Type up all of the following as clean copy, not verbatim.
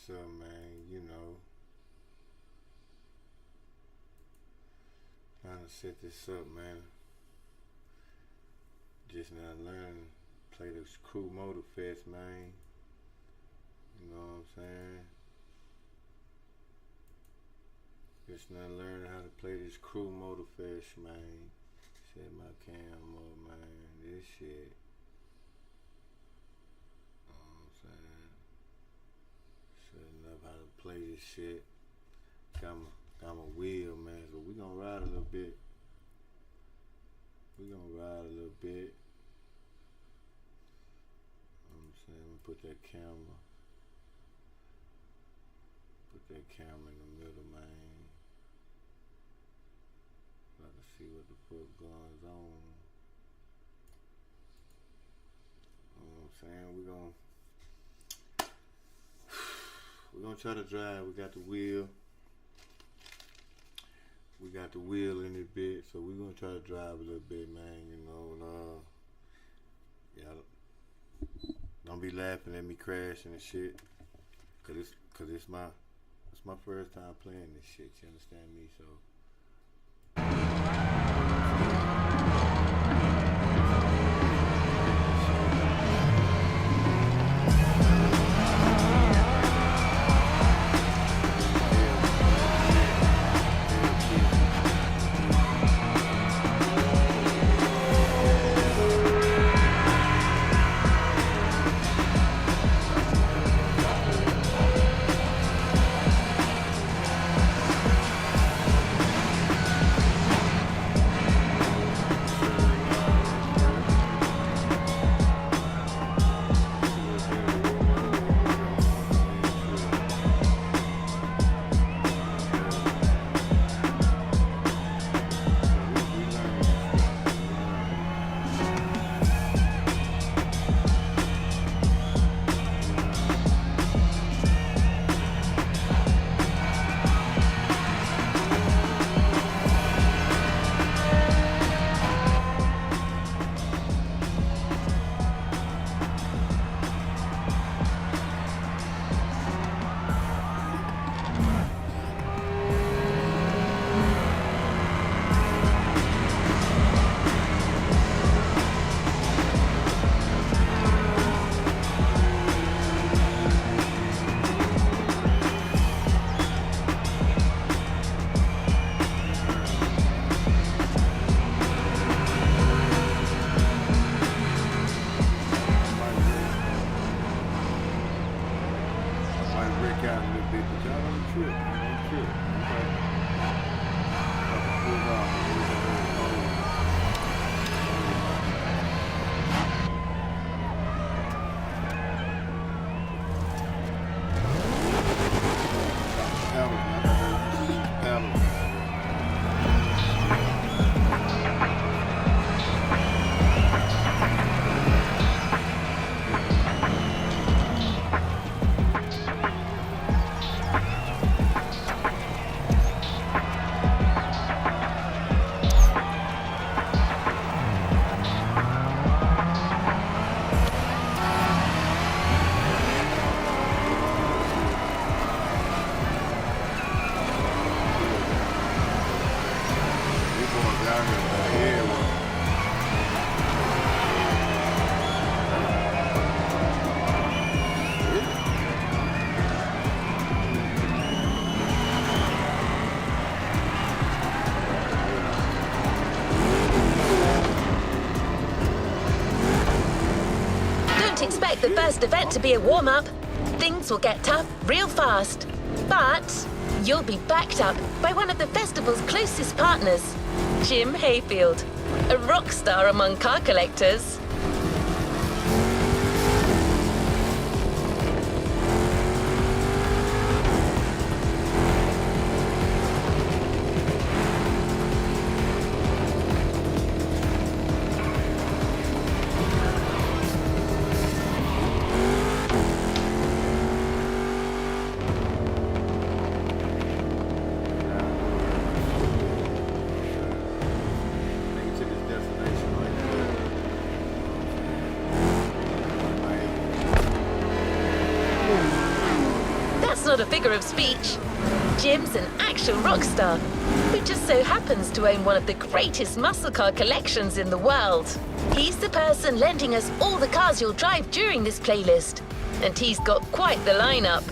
this up, man. You know, trying to set this up, man. Just now learning, play this crew Motorfest, man. You know what I'm saying? Just now learning how to play this crew Motorfest, man. Set my cam up, man. This shit. You know what I'm saying? Setting up how to play this shit. Got my wheel, man. So we gonna ride a little bit. We gonna ride a little bit. You know what I'm saying? Put that camera in the middle, man. So I can see what the fuck goes on. You know what I'm saying? We're gonna try to drive. We got the wheel. We got the wheel in it bit, so we're gonna try to drive a little bit, man. You know, y'all don't be laughing at me crashing and shit, cause it's my first time playing this shit. You understand me? So. Expect the first event to be a warm-up. Things will get tough real fast. But you'll be backed up by one of the festival's closest partners, Jim Hayfield, a rock star among car collectors. figure of speech. Jim's an actual rock star who just so happens to own one of the greatest muscle car collections in the world. He's the person lending us all the cars you'll drive during this playlist, and he's got quite the lineup.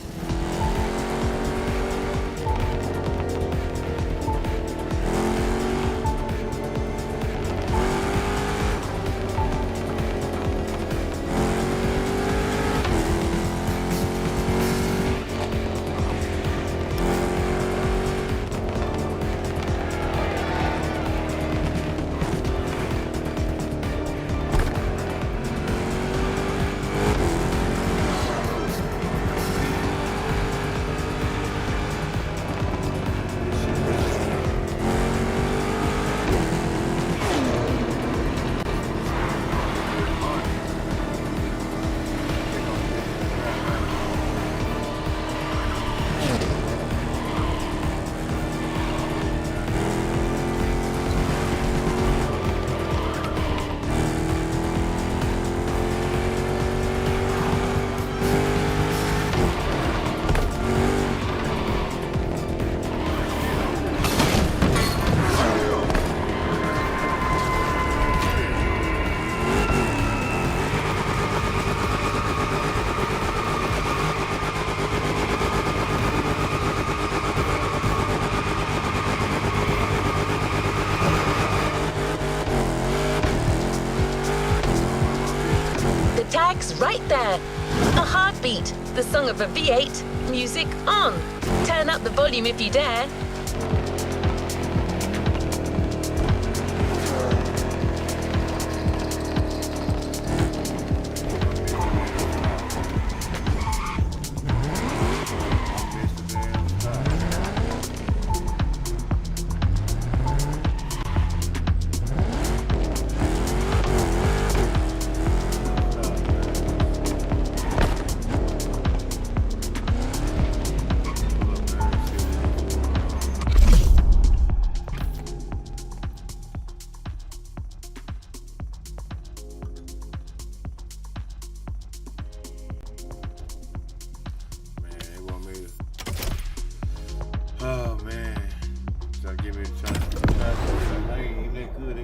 Tag's right there. A heartbeat, the song of a V8, music on. Turn up the volume if you dare.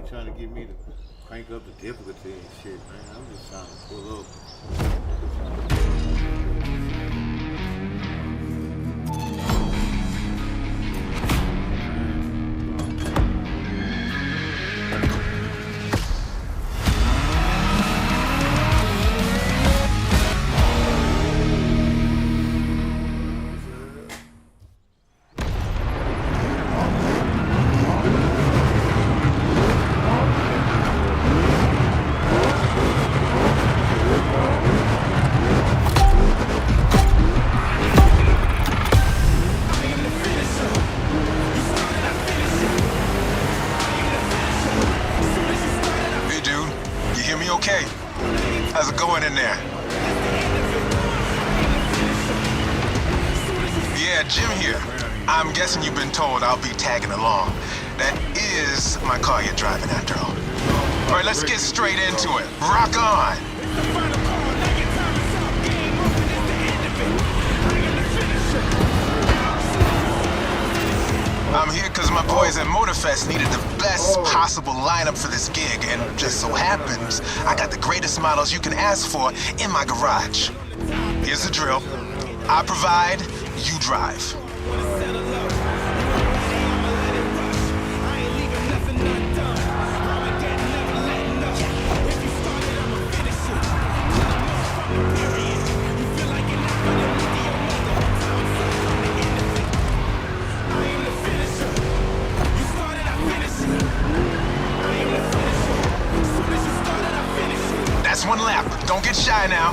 Trying to get me to crank up the difficulty and shit, man. I'm just trying to pull up. Okay. How's it going in there? Yeah, Jim here. I'm guessing you've been told I'll be tagging along. That is my car you're driving after all. All right, let's get straight into it. Rock on! I'm here because my boys at Motorfest needed the best possible lineup for this gig, and just so happens, I got the greatest models you can ask for in my garage. Here's the drill. I provide, you drive. One lap. Don't get shy now.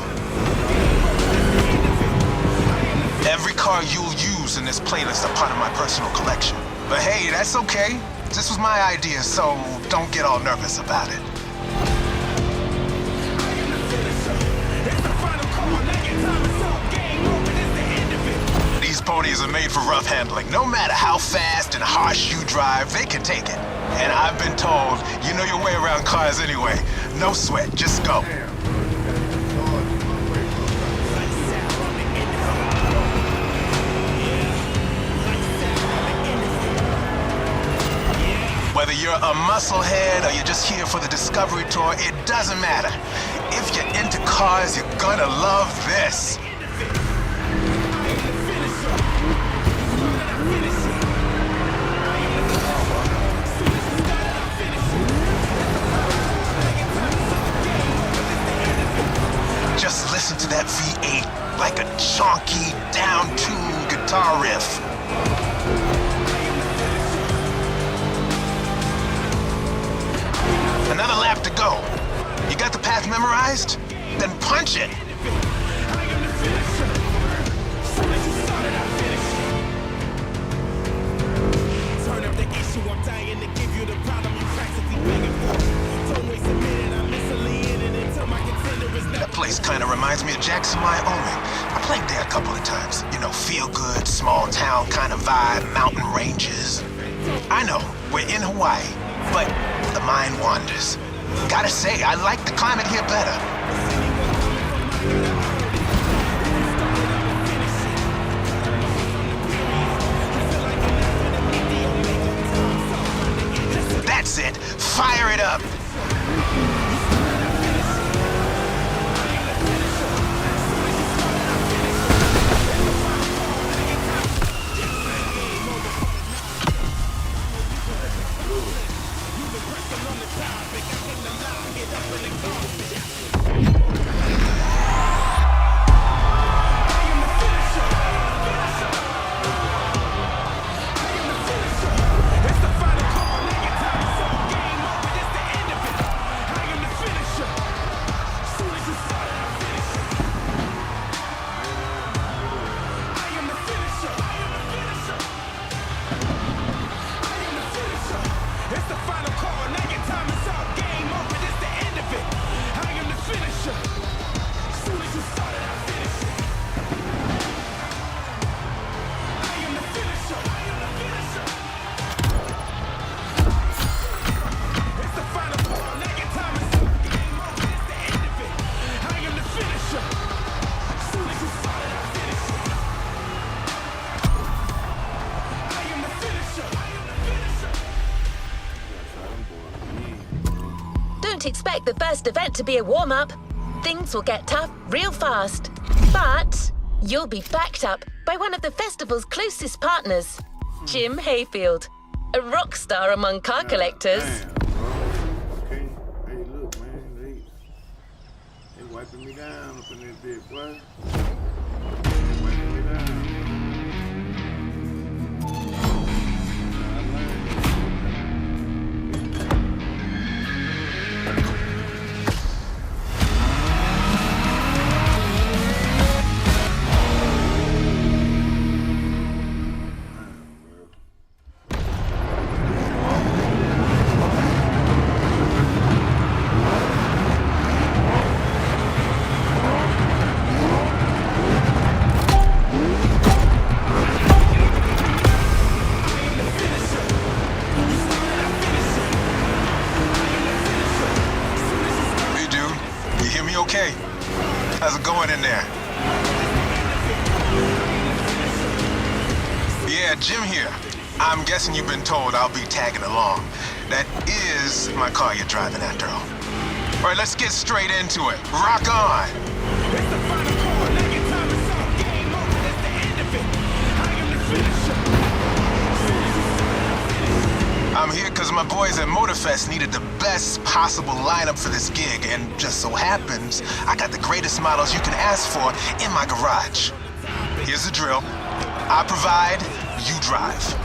Every car you'll use in this playlist are part of my personal collection. But hey, that's okay. This was my idea, so don't get all nervous about it. These ponies are made for rough handling. No matter how fast and harsh you drive, they can take it. And I've been told, you know your way around cars anyway. No sweat, just go. Whether you're a musclehead or you're just here for the Discovery Tour, it doesn't matter. If you're into cars, you're gonna love this. Just listen to that V8 like a chonky, down-tuned guitar riff. Another lap to go. You got the path memorized? Then punch it. Turn up the issue, I'm dying to give you the problem you practically begging for. Don't waste a minute, I'm mentally in it until my contender is That place kind of reminds me of Jackson, Wyoming. I played there a couple of times. You know, feel good, small town kind of vibe, mountain ranges. I know, we're in Hawaii, but the mind wanders. Gotta say, I like the climate here better. That's it. Fire it up. Don't expect the first event to be a warm-up. Things will get tough real fast. But you'll be backed up by one of the festival's closest partners, Jim Hayfield, a rock star among car collectors. Damn, bro. Okay. Hey, look, man. They wiping me down up in this bit, boy. They wiping me down. Okay. How's it going in there? Yeah, Jim here. I'm guessing you've been told I'll be tagging along. That is my car you're driving after all. All right, let's get straight into it. Rock on! It's the final call, now your time is up. Game over, that's the end of it. I am the finisher. I'm here because my boys at Motorfest needed the best possible lineup for this gig, and just so happens, I got the greatest models you can ask for in my garage. Here's the drill. I provide, you drive.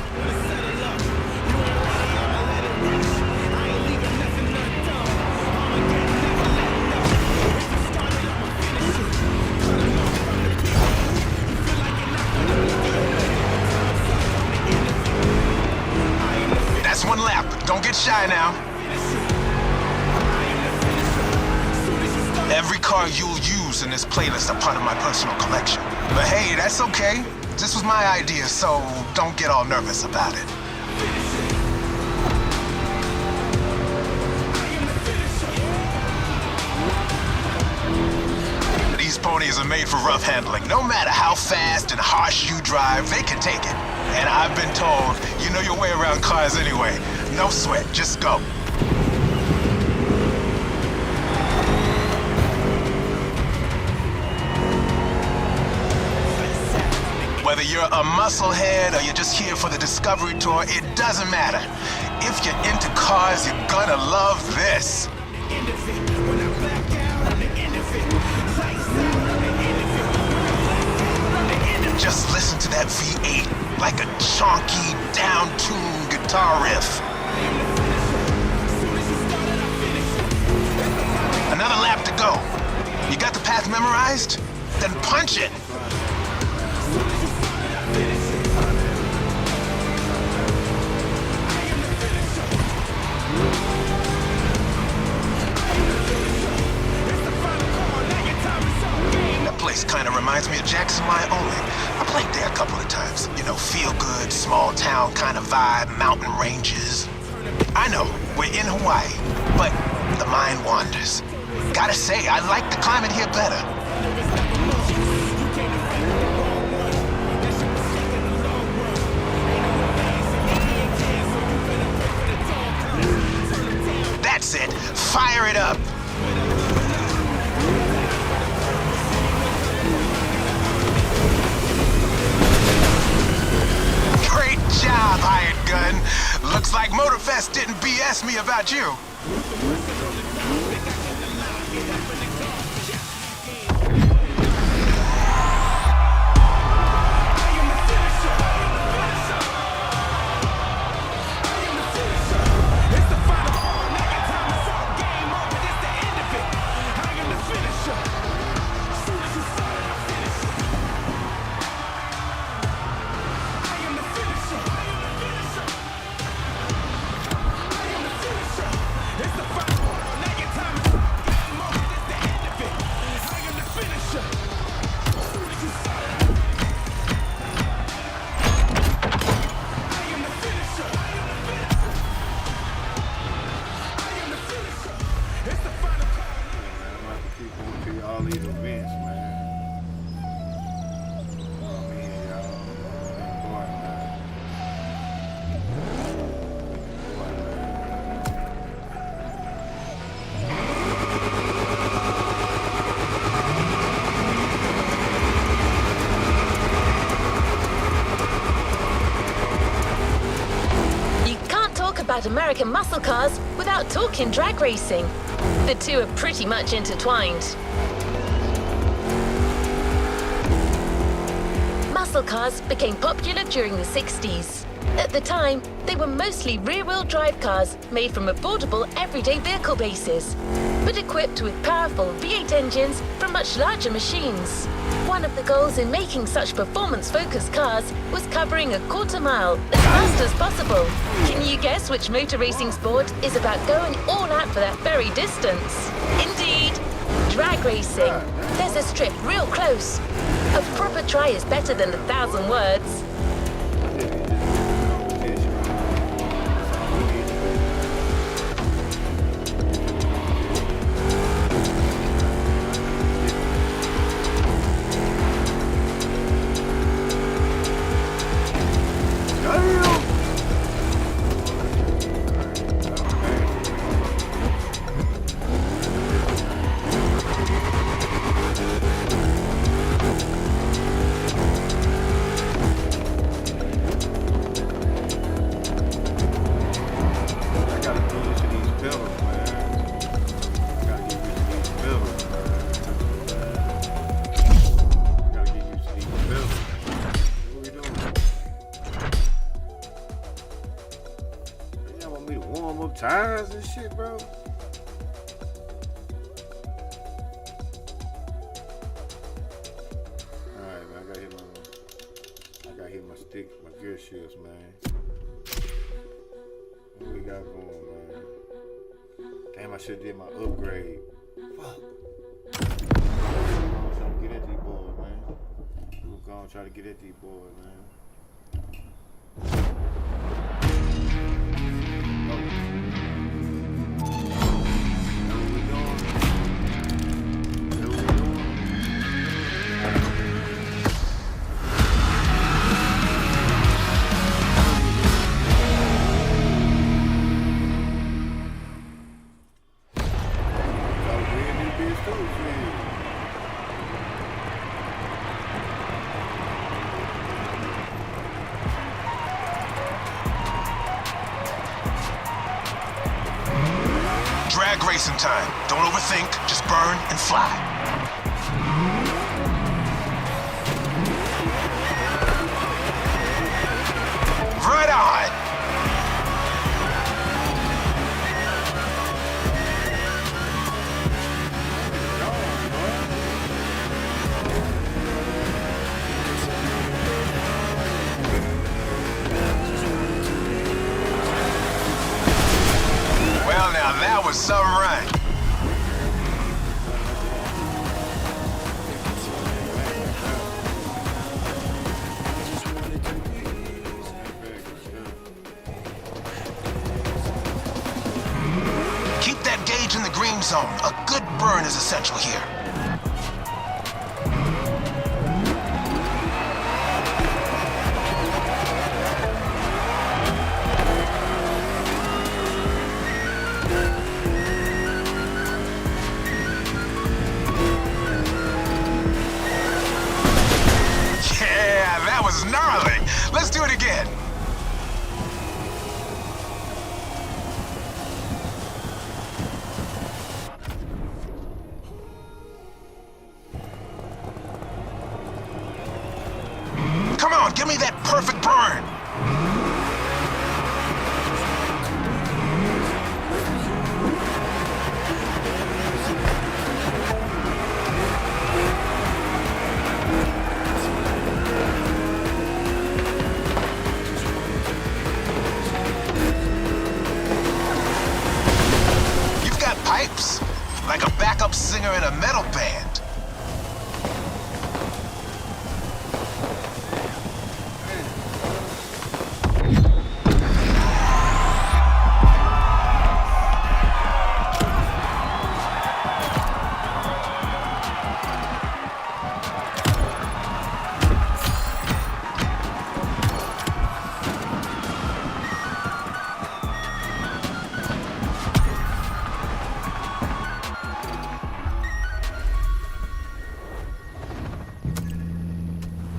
That's one lap. Don't get shy now. Every car you'll use in this playlist are part of my personal collection. But hey, that's okay. This was my idea, so don't get all nervous about it. These ponies are made for rough handling. No matter how fast and harsh you drive, they can take it. And I've been told you know your way around cars anyway. No sweat, just go. Whether you're a musclehead or you're just here for the Discovery Tour, it doesn't matter. If you're into cars, you're gonna love this. Just listen to that V8 like a chonky, down-tuned guitar riff. Another lap to go. You got the path memorized? Then punch it. That place kind of reminds me of Jackson, Wyoming. I played there a couple of times. You know, feel good, small town kind of vibe, mountain ranges. I know, we're in Hawaii, but the mind wanders. Gotta say, I like the climate here better. That's it. Fire it up. Great job, hired gun. Looks like Motorfest didn't BS me about you. All these events, man. You know what I mean, y'all? Important, man. You can't talk about American muscle cars without talking drag racing. The two are pretty much intertwined. Muscle cars became popular during the 60s. At the time, they were mostly rear-wheel drive cars made from affordable everyday vehicle bases, but equipped with powerful V8 engines from much larger machines. One of the goals in making such performance-focused cars was covering a quarter mile as fast as possible. Can you guess which motor racing sport is about going all out for that very distance? Indeed, drag racing. There's a strip real close. A proper try is better than 1,000 words. Tires and shit, bro. Alright, man, I gotta hit my stick, my gear shifts, man. What we got going, man? Damn, I should have did my upgrade. Fuck. I'm trying to get at these boys, man. We're gonna try to get at these boys, man. Drag racing time. Don't overthink, just burn and fly. Right on! Well, now that was some run. Keep that gauge in the green zone. A good burn is essential here. Yeah, that was gnarly. Let's do it again. Come on, give me that perfect burn. You've got pipes, like a backup singer in a metal band.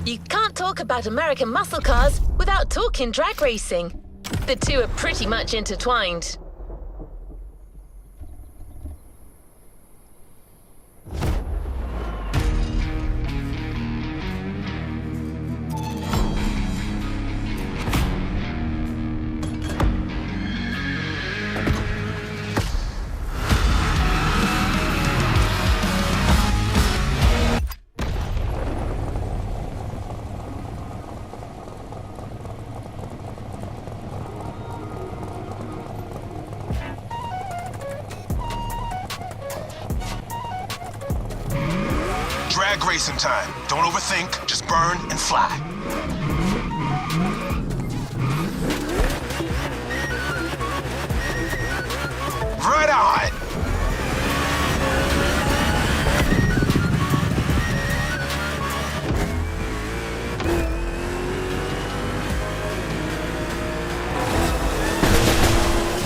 You can't talk about American muscle cars without talking drag racing. The two are pretty much intertwined. Drag racing time. Don't overthink, just burn and fly. Right on!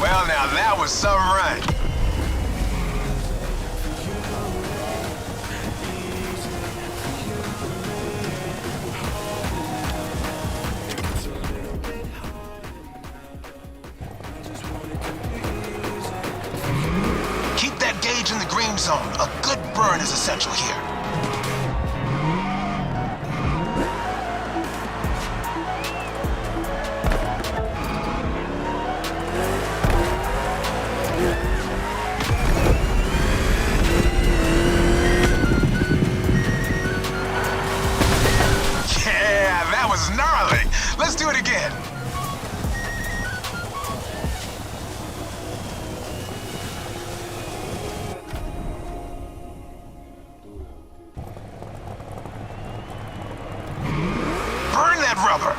Well, now that was some run. Keep that gauge in the green zone. A good burn is essential here. Yeah, that was gnarly. Let's do it again. Burn that rubber!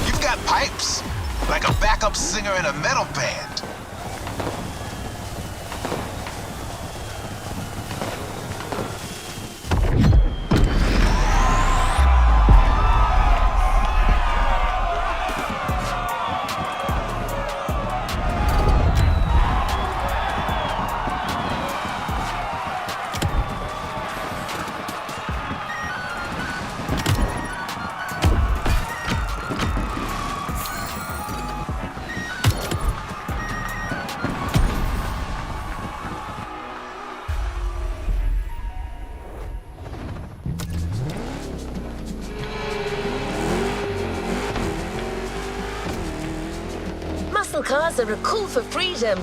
You've got pipes, like a backup singer in a metal band. cars are a call for freedom.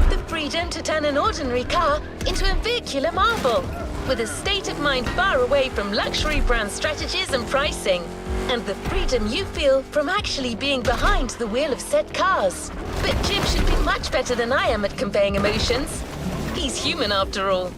The freedom to turn an ordinary car into a vehicular marvel, with a state-of-mind far away from luxury brand strategies and pricing, and the freedom you feel from actually being behind the wheel of said cars. But Jim should be much better than I am at conveying emotions. He's human after all.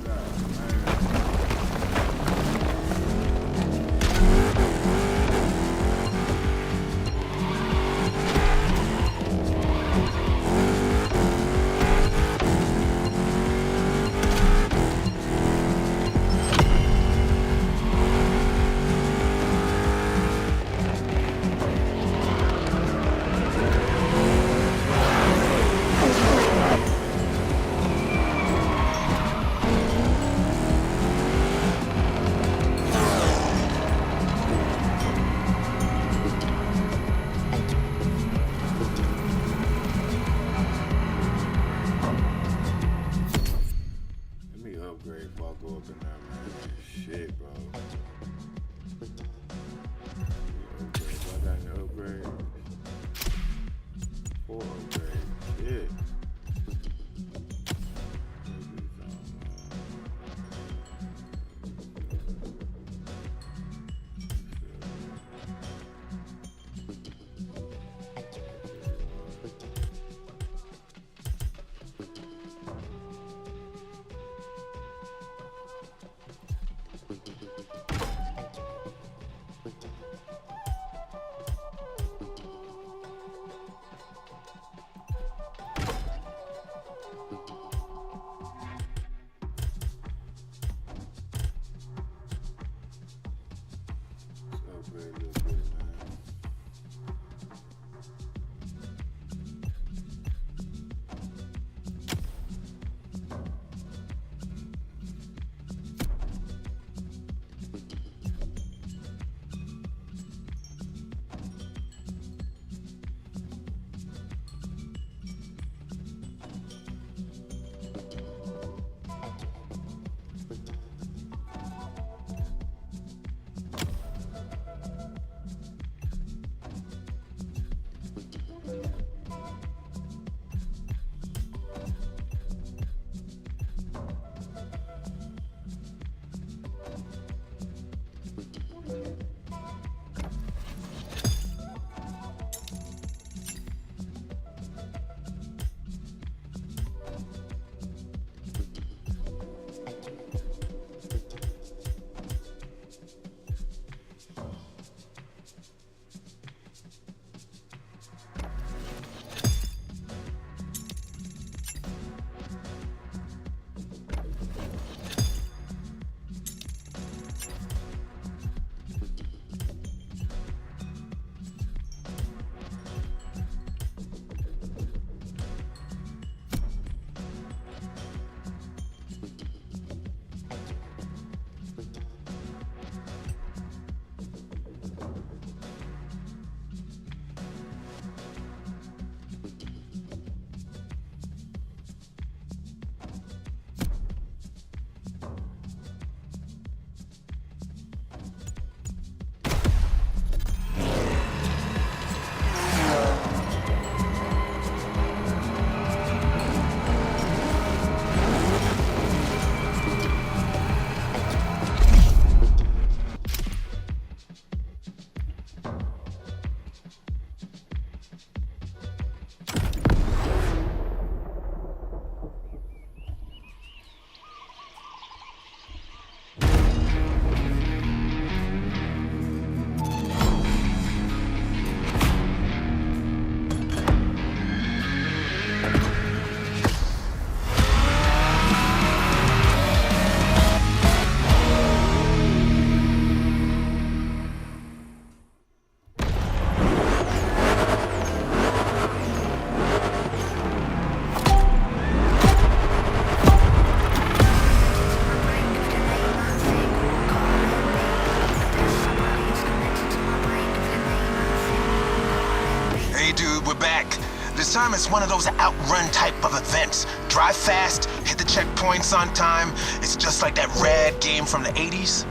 This time it's one of those outrun type of events. Drive fast, hit the checkpoints on time. It's just like that rad game from the 80s.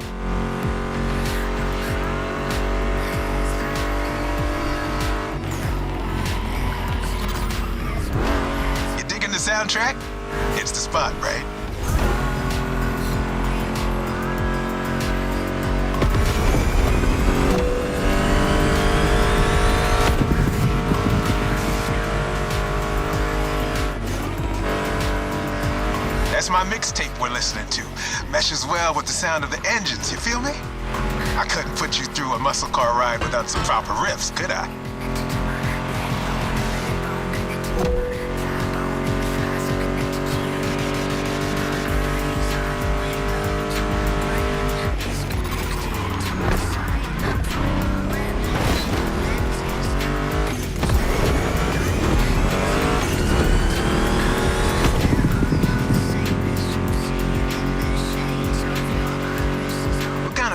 soundtrack? It's the spot, right? That's my mixtape we're listening to. Meshes well with the sound of the engines, you feel me? I couldn't put you through a muscle car ride without some proper riffs, could I?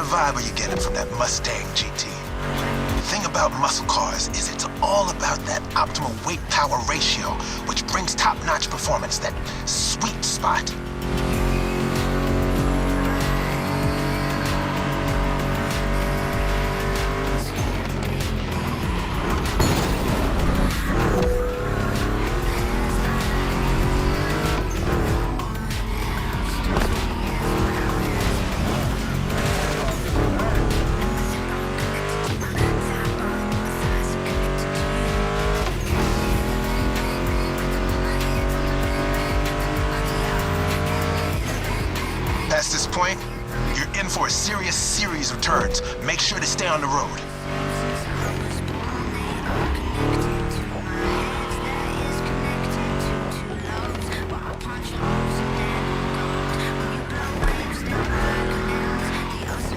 Vibe are you getting from that Mustang GT? The thing about muscle cars is it's all about that optimal weight-power ratio, which brings top-notch performance, that sweet spot. Past this point, you're in for a serious series of turns. Make sure to stay on the road.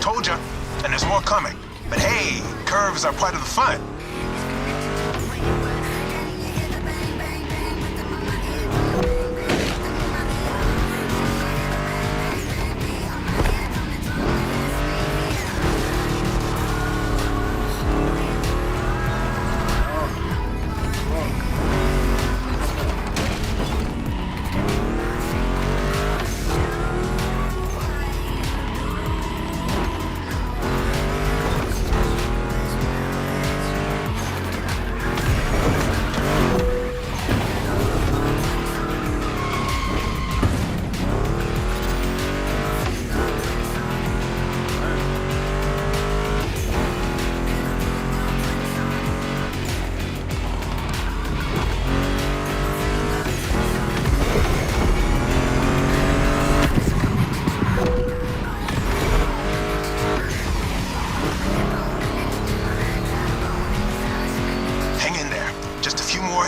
Told ya, and there's more coming. But hey, curves are part of the fun.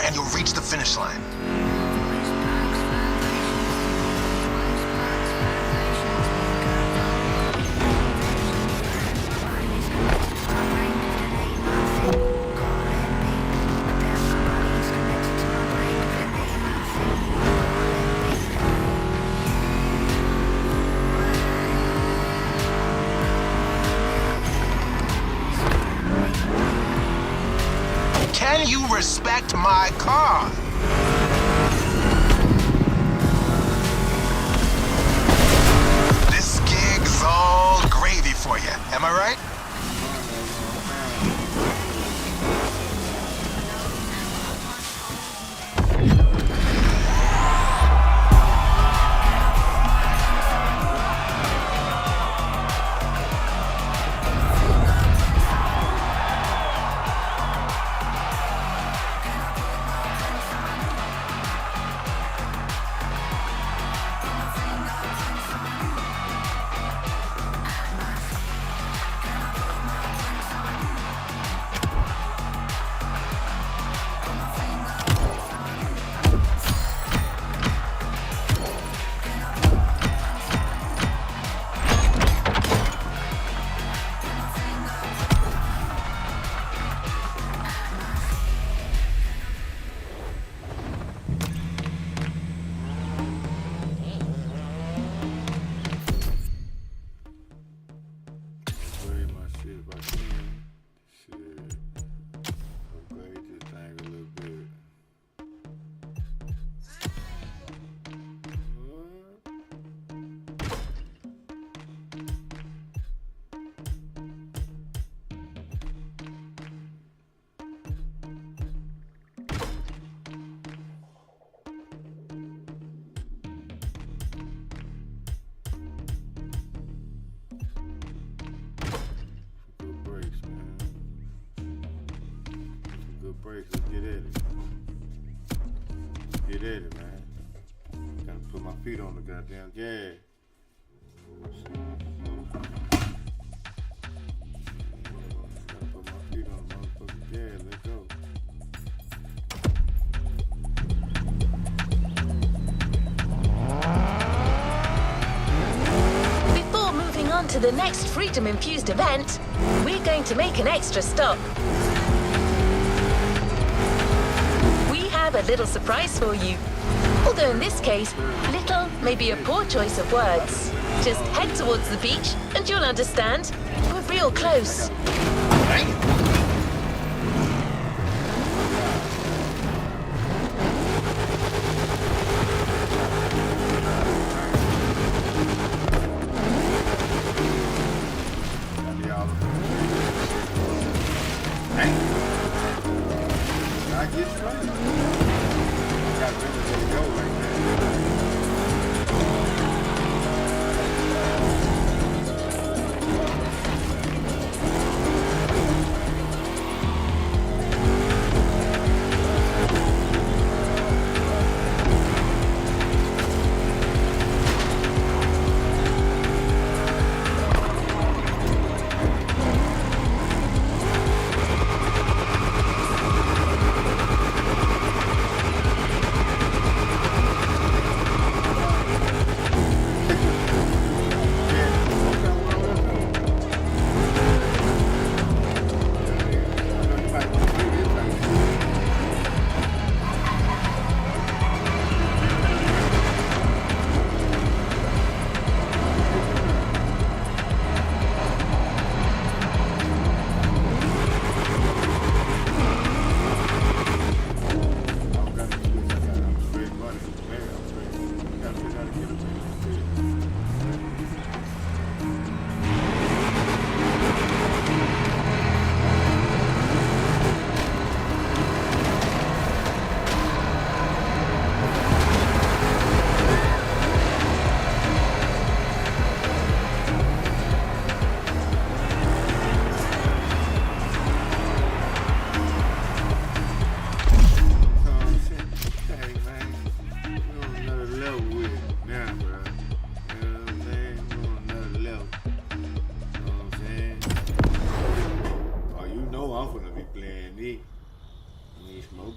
And you'll reach the finish line. Can you respect my car? This gig's all gravy for you, am I right? get at it, man. Gotta put my feet on the goddamn gas. Gotta put my feet on the motherfucking gas. Let's go. Before moving on to the next freedom-infused event, we're going to make an extra stop. We have a little surprise for you. Although in this case, little may be a poor choice of words. Just head towards the beach and you'll understand. We're real close. I get straight. Got ready to go like that.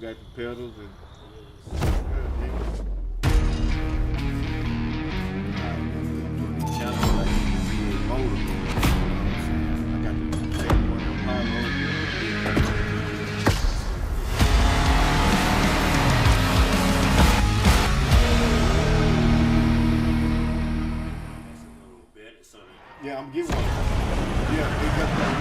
Got the pedals and yeah, I'm getting one. Yeah, they got that.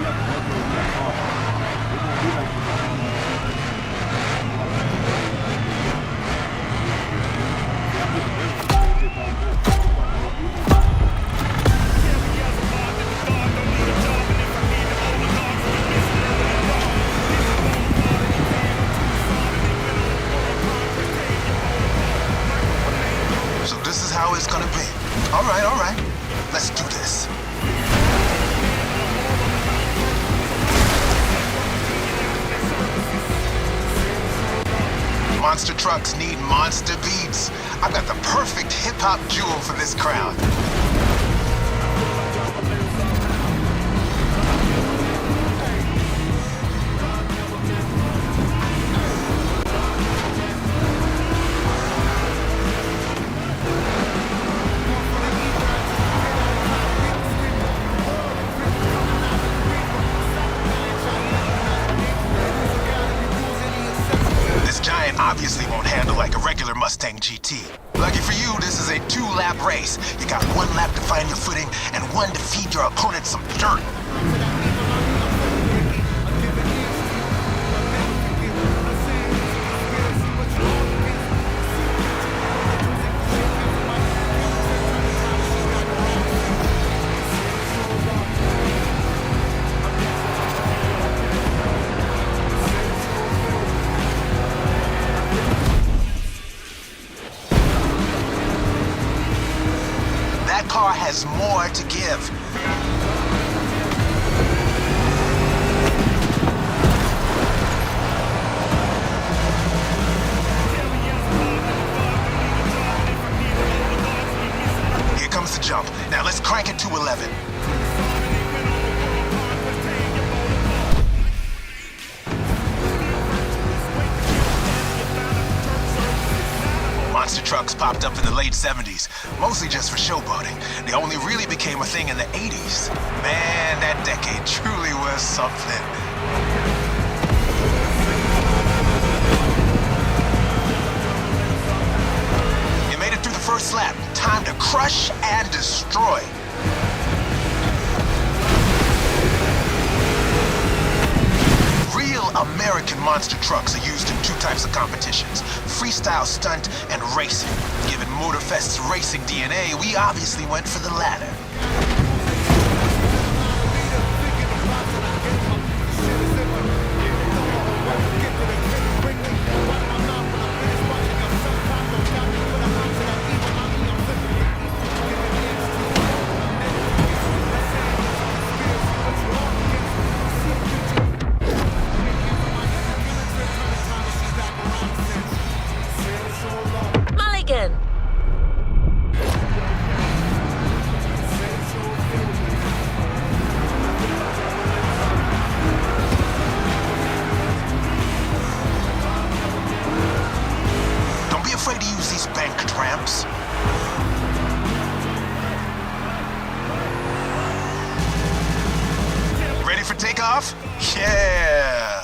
So this is how it's gonna be. All right. Let's do this. Monster trucks need monster beats. I've got the perfect hip-hop jewel for this crowd. Obviously won't handle like a regular Mustang GT. Lucky for you, this is a 2-lap race. You got 1 lap to find your footing and 1 to feed your opponent some dirt. That car has more to give. jump. Now let's crank it to 11. Monster trucks popped up in the late 70s, mostly just for showboating. They only really became a thing in the 80s. Man, that decade truly was something. You made it through the first lap. Time to crush and destroy. Real American monster trucks are used in two types of competitions: freestyle stunt and racing. Given Motorfest's racing DNA, we obviously went for the latter. Mulligan! Don't be afraid to use these banked ramps. Ready for takeoff? Yeah!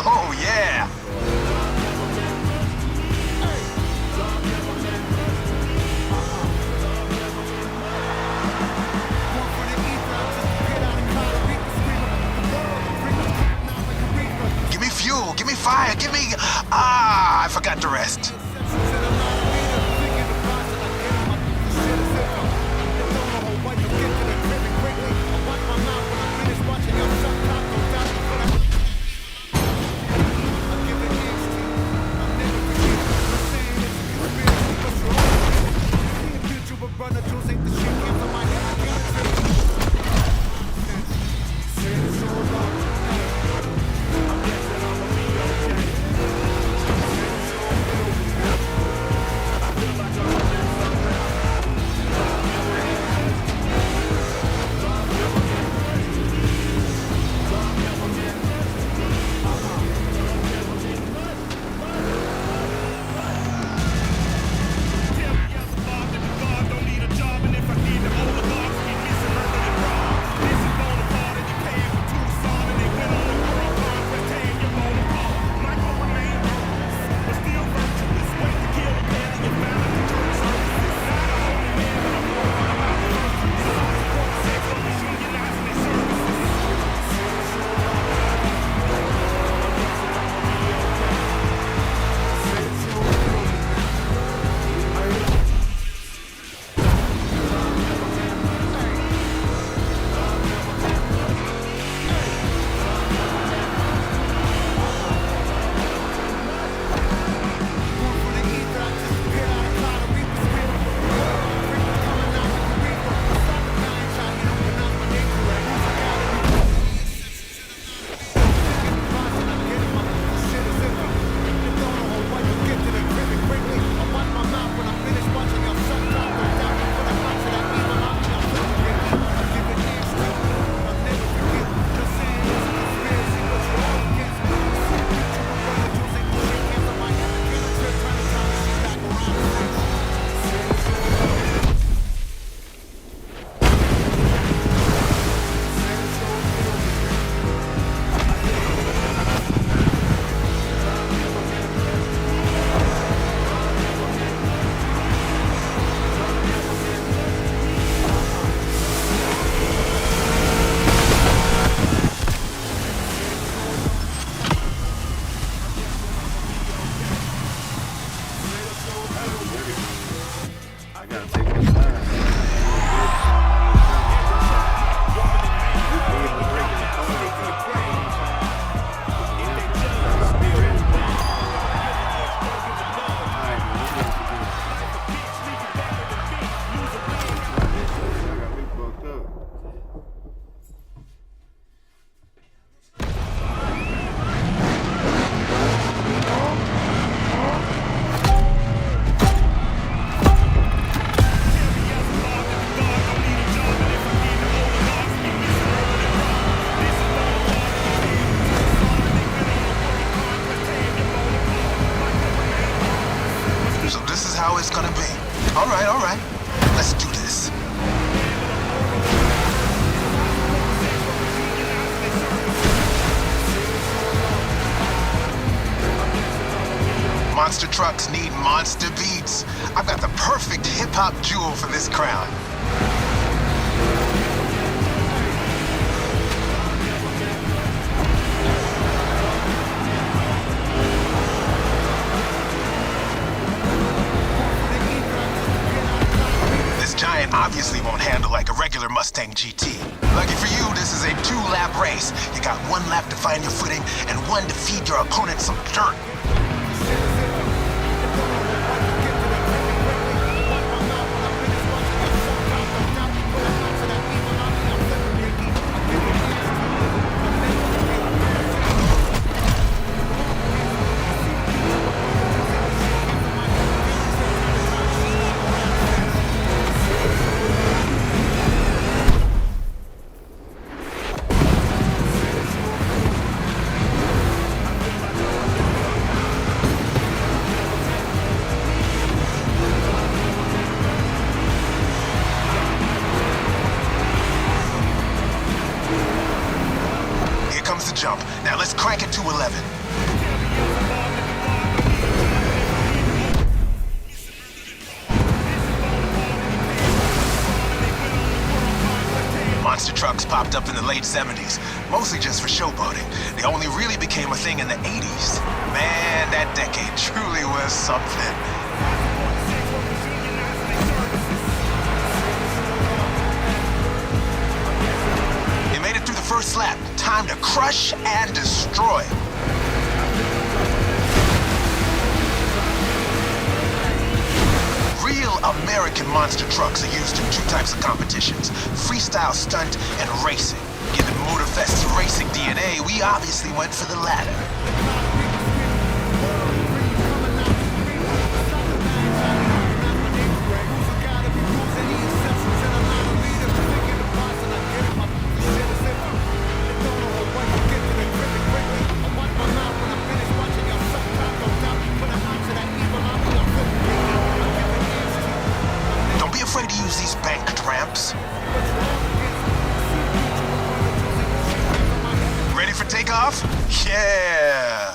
Oh yeah! Give me fuel, give me fire, give me... I forgot the rest. it's gonna be. All right. Let's do this. Monster trucks need monster beats. I've got the perfect hip-hop jewel for this crown. This giant obviously won't handle like a regular Mustang GT. Lucky for you, this is a 2-lap race. You got 1 lap to find your footing and 1 to feed your opponent some dirt. Jump. Now let's crank it to 11. Monster trucks popped up in the late 70s, mostly just for showboating. They only really became a thing in the 80s. Man, that decade truly was something. First lap, time to crush and destroy. Real American monster trucks are used in 2 types of competitions, freestyle stunt and racing. Given Motorfest's racing DNA, we obviously went for the latter. Afraid to use these banked ramps. Ready for takeoff? Yeah!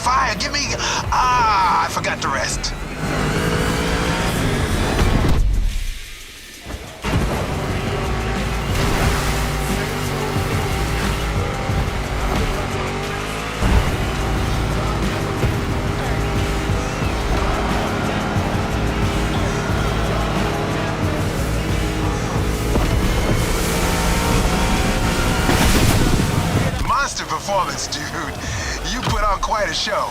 Fire, give me... I forgot the rest. Monster performance, dude. You put on quite a show.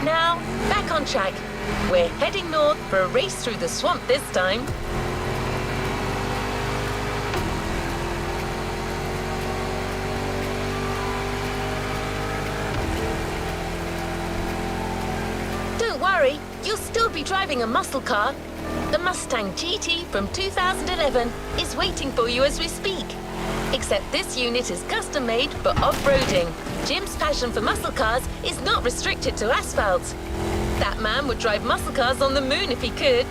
Now, back on track. We're heading north for a race through the swamp this time. Don't worry. worry, you'll still be driving a muscle car. The Mustang GT from 2011 is waiting for you as we speak. Except this unit is custom made for off-roading. Jim's passion for muscle cars is not restricted to asphalt. That man would drive muscle cars on the moon if he could.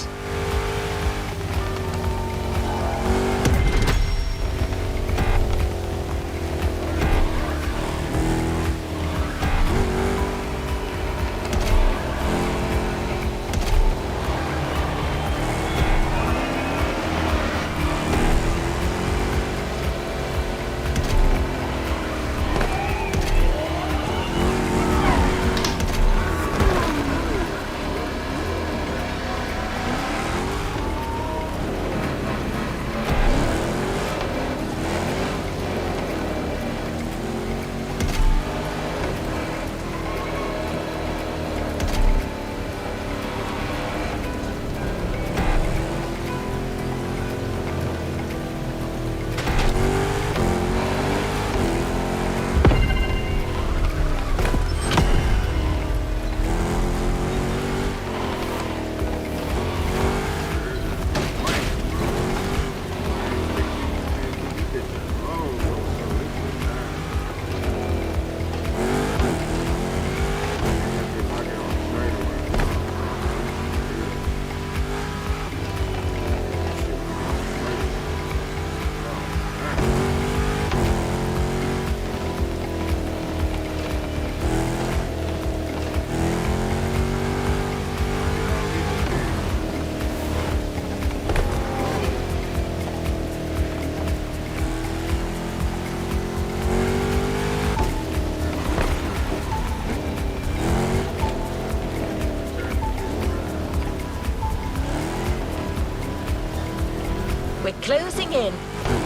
We're closing in.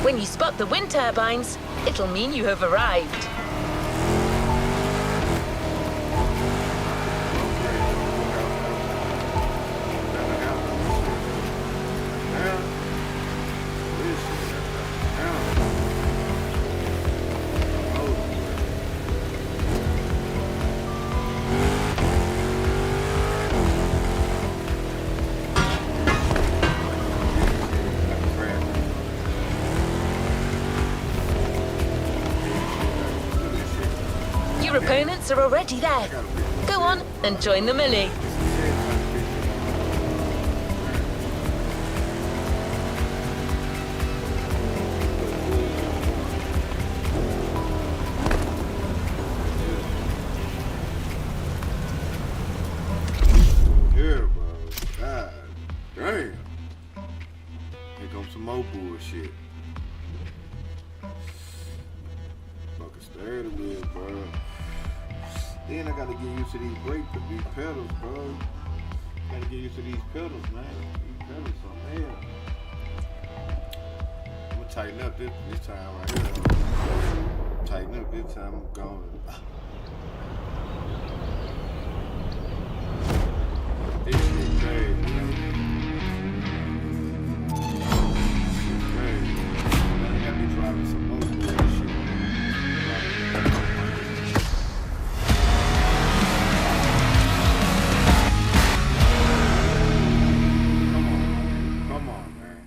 When you spot the wind turbines, it'll mean you have arrived. Your opponents are already there. Go on and join the melee. Yeah, bro. God damn. Here comes some more bullshit. Fucking stare the wheel, bro. Then I gotta get used to these these pedals, bro. Gotta get used to these pedals, man. These pedals are hell. I'm gonna tighten up this time right here. Tighten up this time, I'm going. This shit crazy, man. Shit crazy. Now I gotta be driving some more bullshit. Come on, man.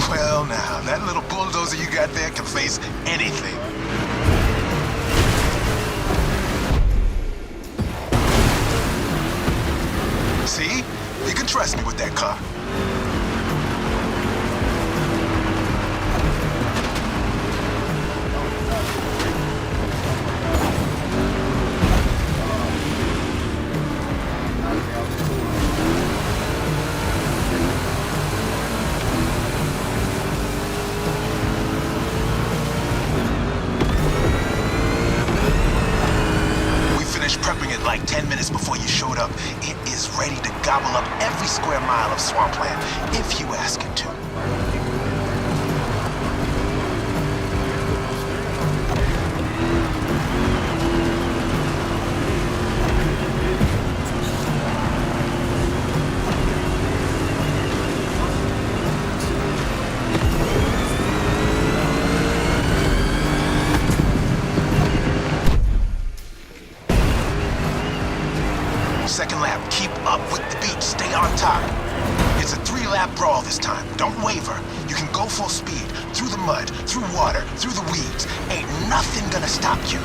Well, now, that little bulldozer you got there can face anything. See? You can trust me with that car. Prepping it like 10 minutes before you showed up. It is ready to gobble up every square mile of swampland, if you ask it to. this time. Don't waver. You can go full speed, through the mud, through water, through the weeds. Ain't nothing gonna stop you.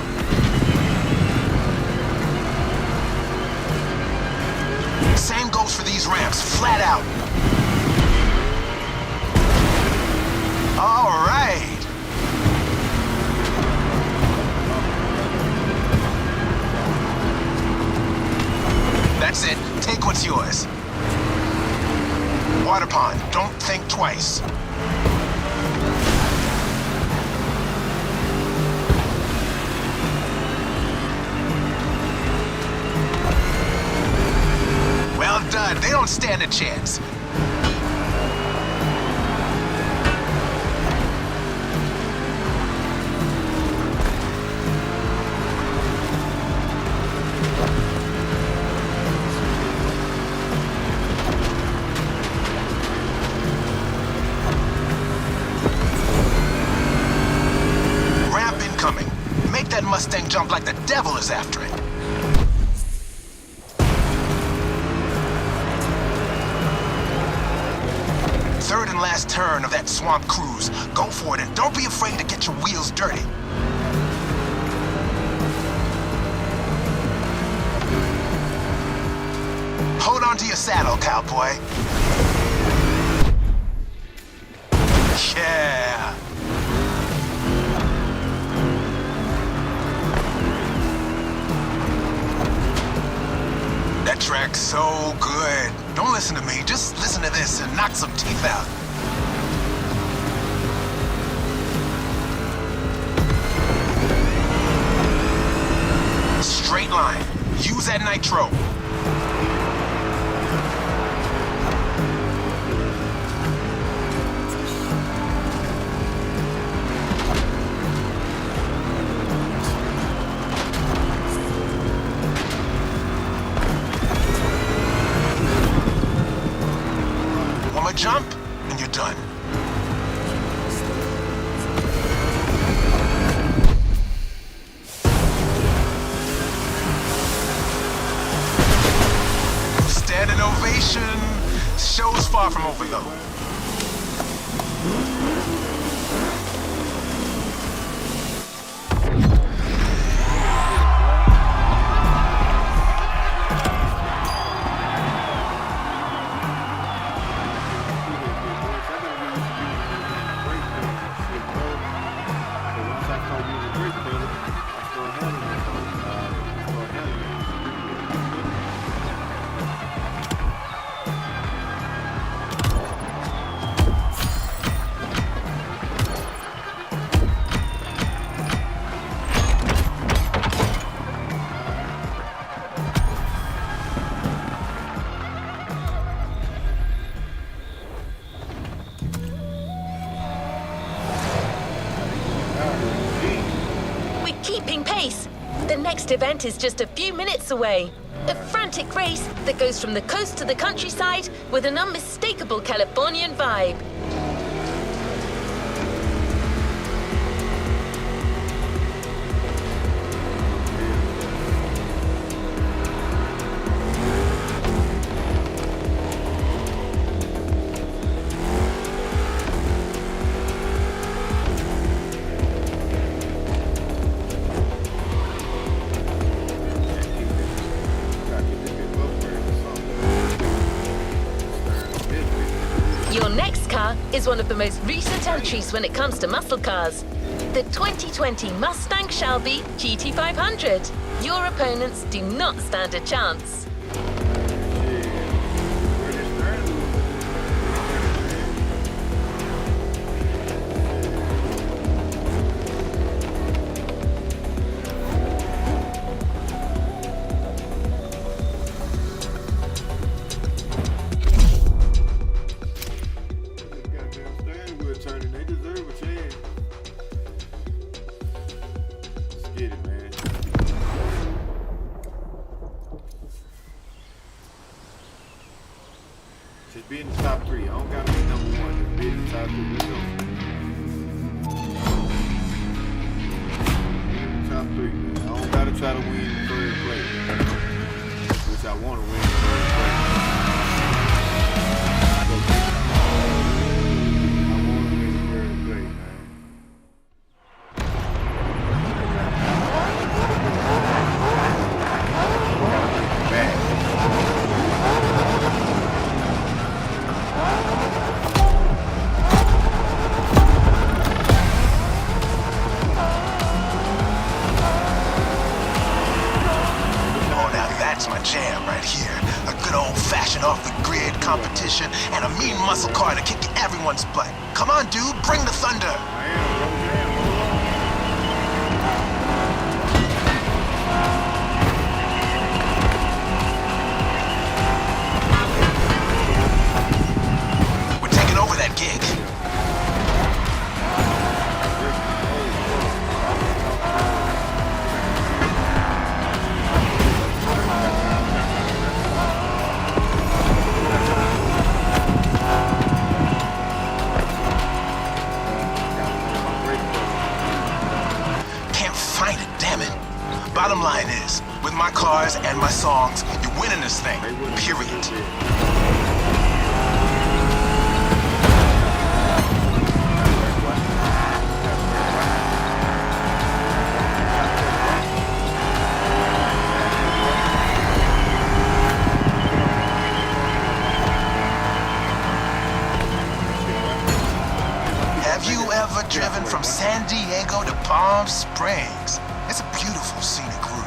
Same goes for these ramps, flat out. All right. That's it. Take what's yours. Water pond. Don't think twice. Well done. They don't stand a chance. Mustang jump like the devil is after it. Third and last turn of that swamp cruise. Go for it and don't be afraid to get your wheels dirty. Hold on to your saddle, cowboy. Yeah. That track's so good. Don't listen to me, just listen to this and knock some teeth out. Straight line. Use that nitro. Jump, and you're done. Standing ovation. Show's far from over, though. Keeping pace. The next event is just a few minutes away. A frantic race that goes from the coast to the countryside with an unmistakable Californian vibe. Your next car is one of the most recent entries when it comes to muscle cars. The 2020 Mustang Shelby GT500. Your opponents do not stand a chance. Just be in the top three. I don't gotta be number one. Just be in the top three. Let's go. Be in the top three, man. I don't gotta try to win third place, which I want to win third place. smashing off the grid competition, and a mean muscle car to kick everyone's butt. Come on, dude, bring the thunder. We're taking over that gig. Bottom line is, with my cars and my songs, you're winning this thing, period. Have you ever driven from San Diego to Palm Springs? It's a beautiful scenic route.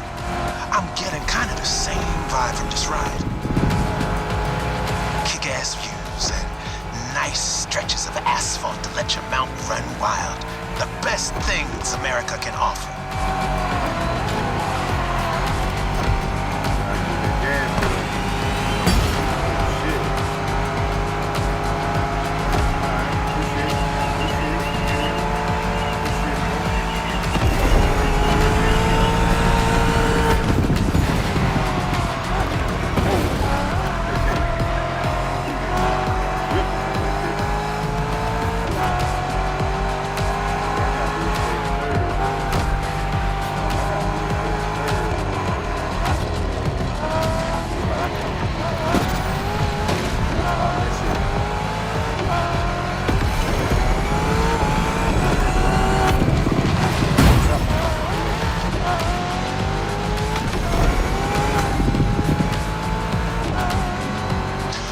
I'm getting kind of the same vibe from this ride. Kick-ass views and nice stretches of asphalt to let your mountain run wild. The best things America can offer.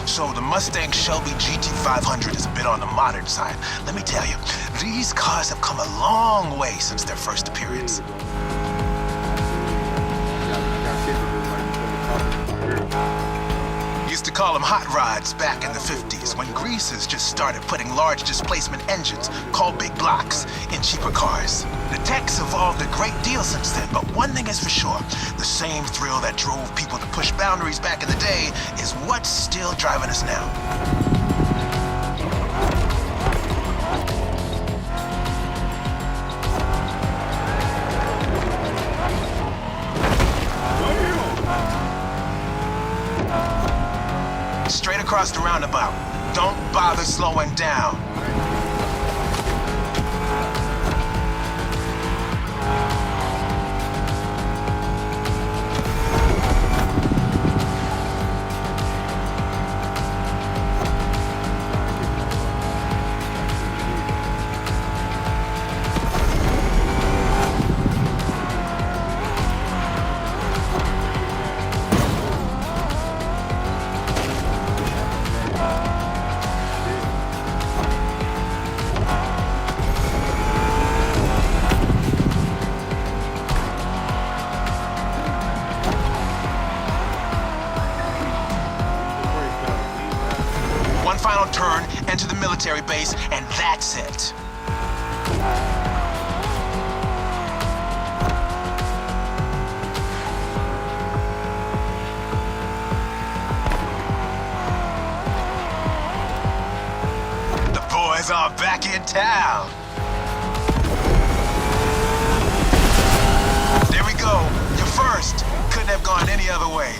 So the Mustang Shelby GT500 is a bit on the modern side. Let me tell you, these cars have come a long way since their first appearance. Used to call them hot rods back in the 50s when greasers just started putting large displacement engines, called big blocks, in cheaper cars. The tech's evolved a great deal since then, but one thing is for sure, the same thrill that drove people to push boundaries back in the day is what's still driving us now. Straight across the roundabout. Don't bother slowing down. Final turn, enter the military base, and that's it. The boys are back in town. There we go. You're first. Couldn't have gone any other way.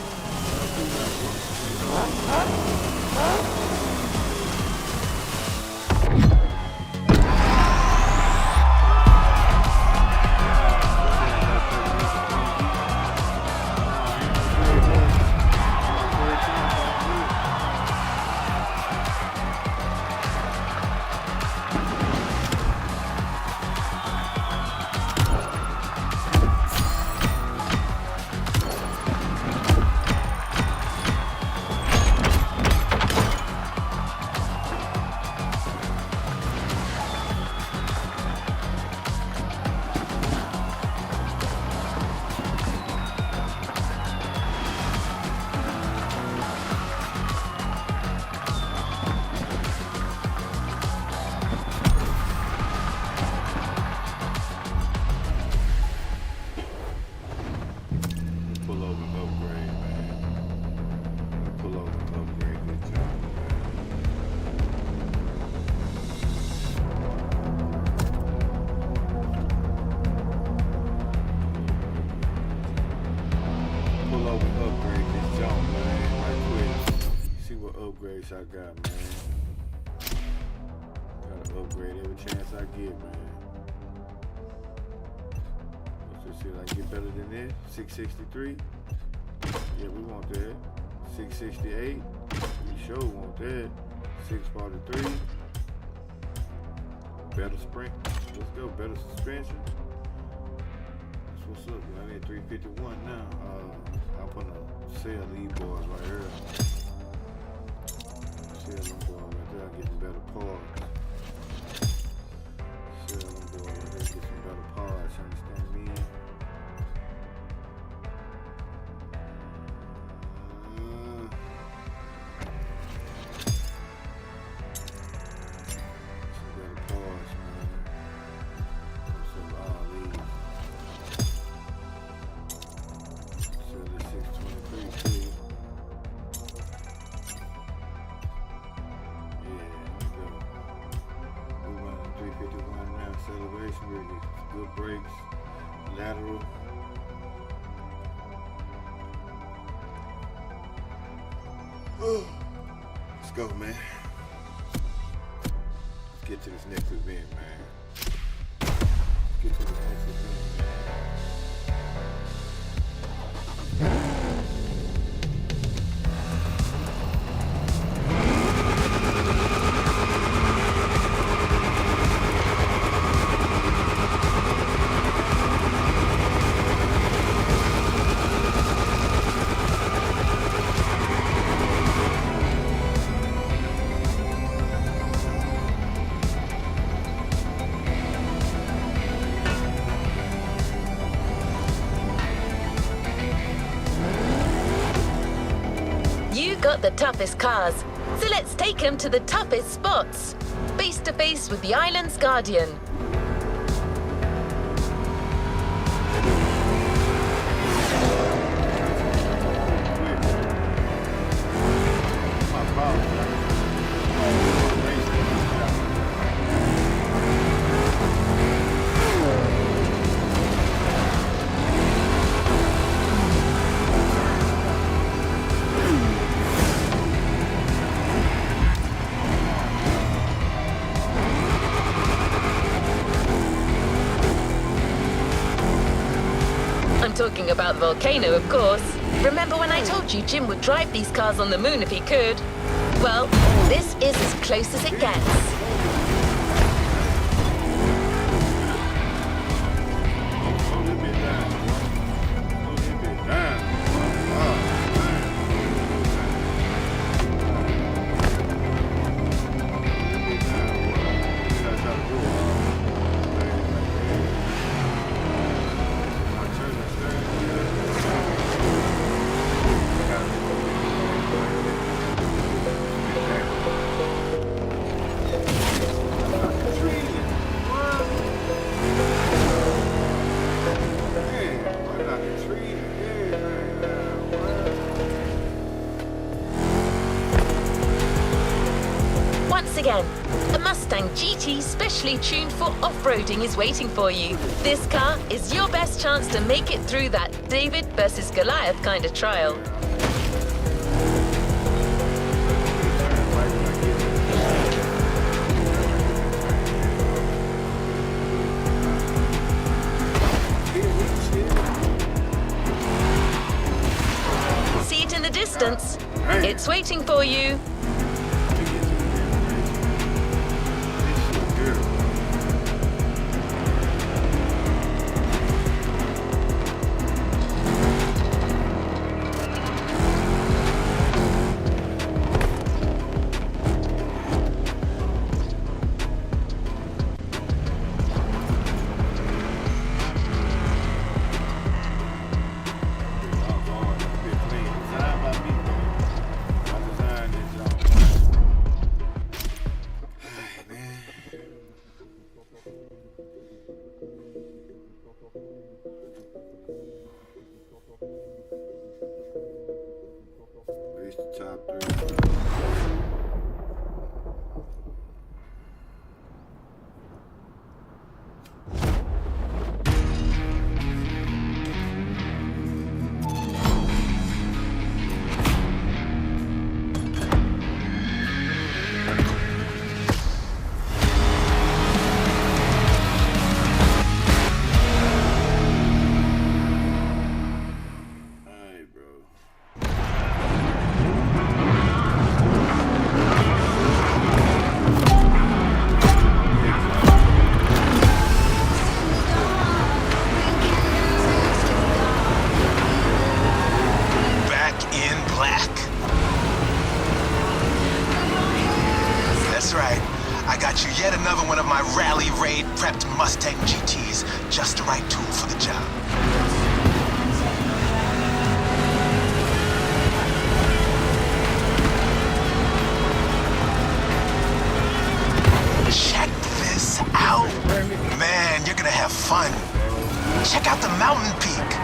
over and upgrade this jump, man, right quick. See what upgrades I got, man. Gotta upgrade every chance I get, man. Let's just see if I can get better than this. 663. Yeah, we want that. 668. We sure want that. 643. Better spring. Let's go. Better suspension. That's what's up, man. I need 351 now. I'm gonna sell these boys right here. Sell them boys right there. Get some better parts. Sell them boys right there. Get some better parts. Understand me? Some better parts, man. Sell all these. Sell this 623 too. Yeah, let's go. We running 351 now. Acceleration, we're getting good brakes. Lateral. Let's go, man. Let's get to this next event, man. Let's get to this next event, man. You got the toughest cars, so let's take them to the toughest spots. Face to face with the island's guardian. I'm talking about the volcano, of course. Remember when I told you Jim would drive these cars on the moon if he could? Well, this is as close as it gets. Once again, a Mustang GT specially tuned for off-roading is waiting for you. This car is your best chance to make it through that David versus Goliath kind of trial. See it in the distance. It's waiting for you. Reach the top 3. made prepped Mustang GTs just the right tool for the job. Check this out. Man, you're gonna have fun. Check out the mountain peak.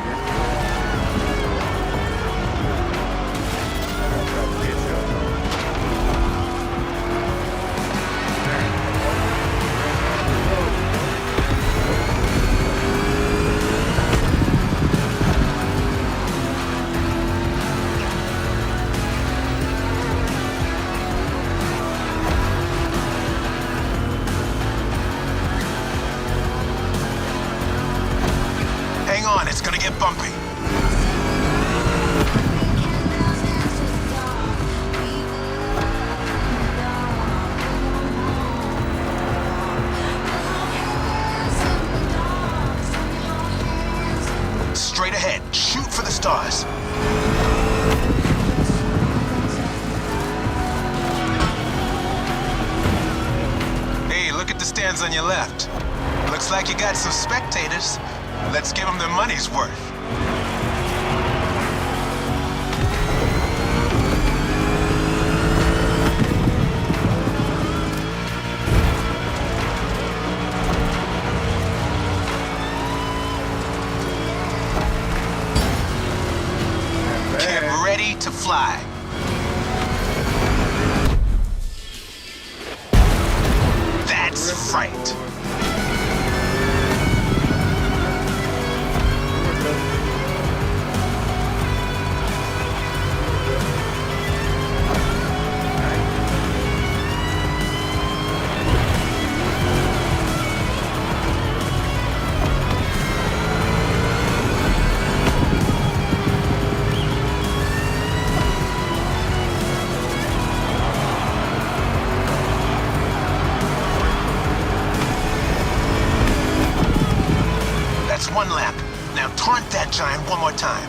Hang on, it's gonna get bumpy. Straight ahead, shoot for the stars. Hey, look at the stands on your left. Looks like you got some spectators. Let's give them their money's worth. Get ready to fly. That's right. That's one lap. Now taunt that giant one more time.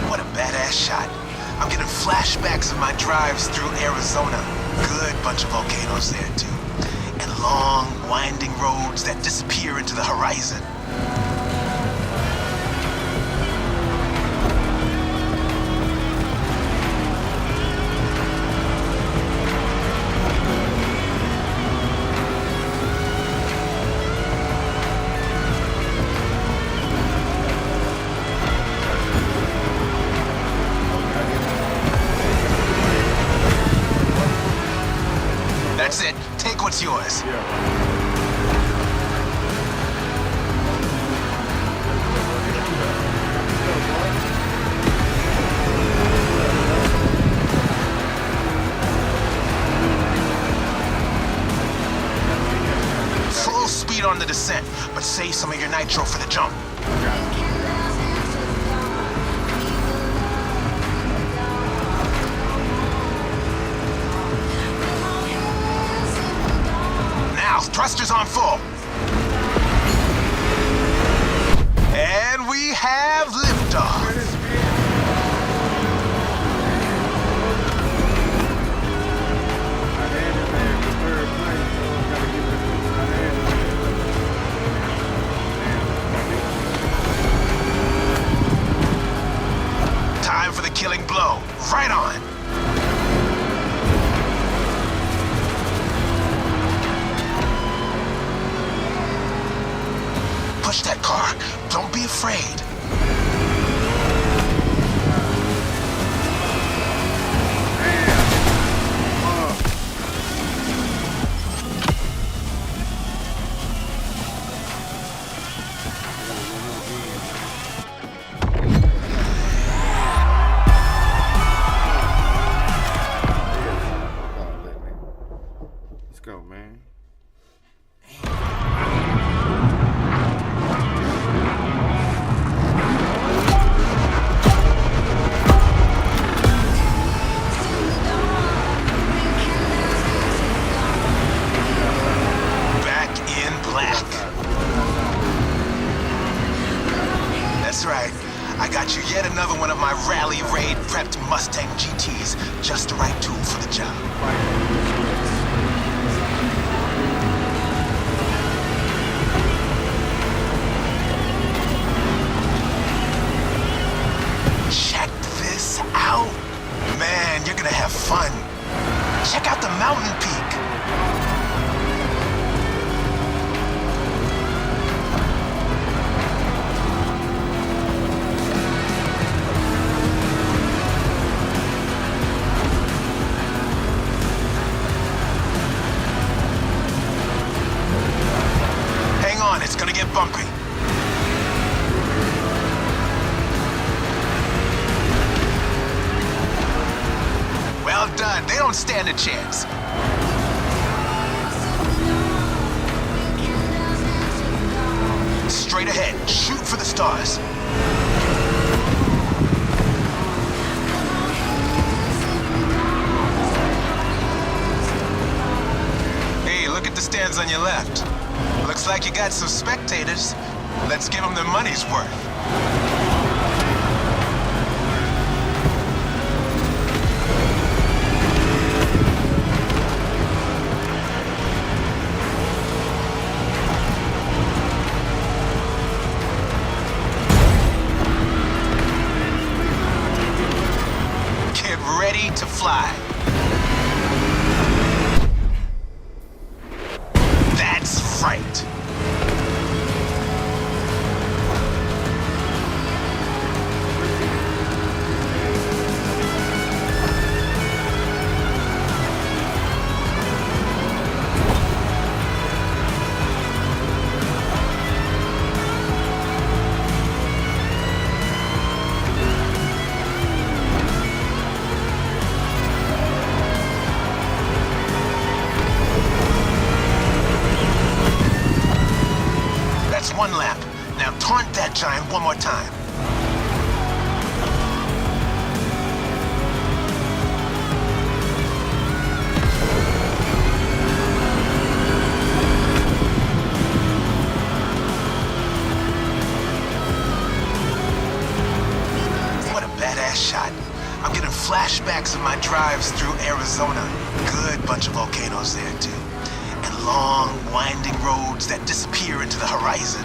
What a badass shot. I'm getting flashbacks of my drives through Arizona. Good bunch of volcanoes there, too. And long, winding roads that disappear into the horizon. That's it. Take what's yours. Full speed on the descent, but save some of your nitro for the jump. Now, thrusters on full. And we have liftoff. Time for the killing blow. Right on. Push that car. Don't be afraid. Let's go, man. That's right. I got you yet another one of my rally raid prepped Mustang GTs. Just the right tool for the job. Check this out. Man, you're gonna have fun. Check out the mountain peak. Hang on, it's gonna get bumpy. Well done. They don't stand a chance. Straight ahead. Shoot for the stars. Hey, look at the stands on your left. Looks like you got some spectators. Let's give them their money's worth. Ready to fly. That's right. One lap. Now taunt that giant one more time. What a badass shot. I'm getting flashbacks of my drives through Arizona. Good bunch of volcanoes there too. And long, winding roads that disappear into the horizon.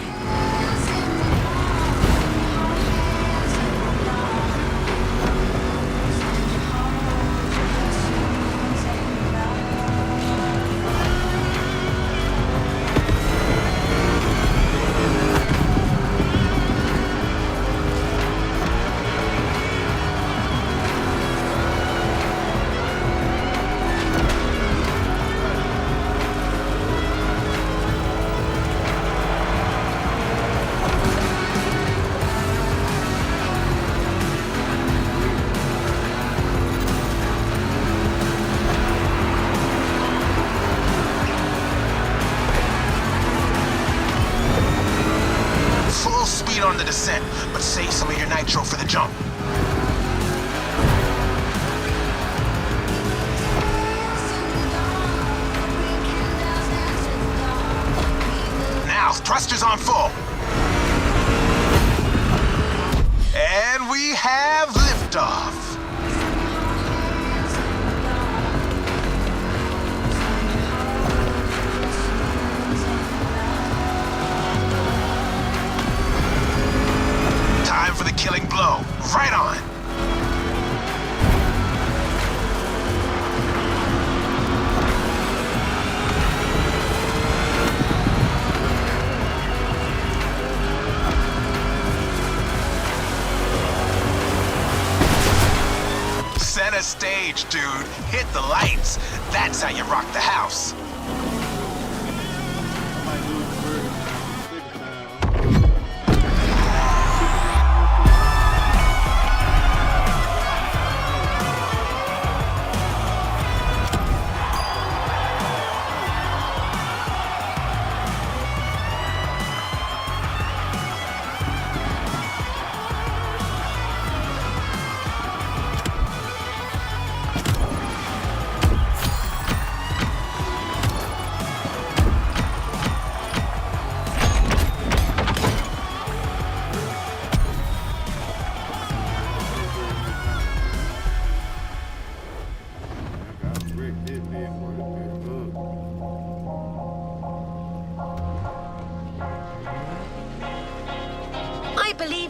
On the descent, but save some of your nitro for the jump. Now, thrusters on full. And we have liftoff. Time for the killing blow. Right on. Center stage, dude. Hit the lights. That's how you rock the house.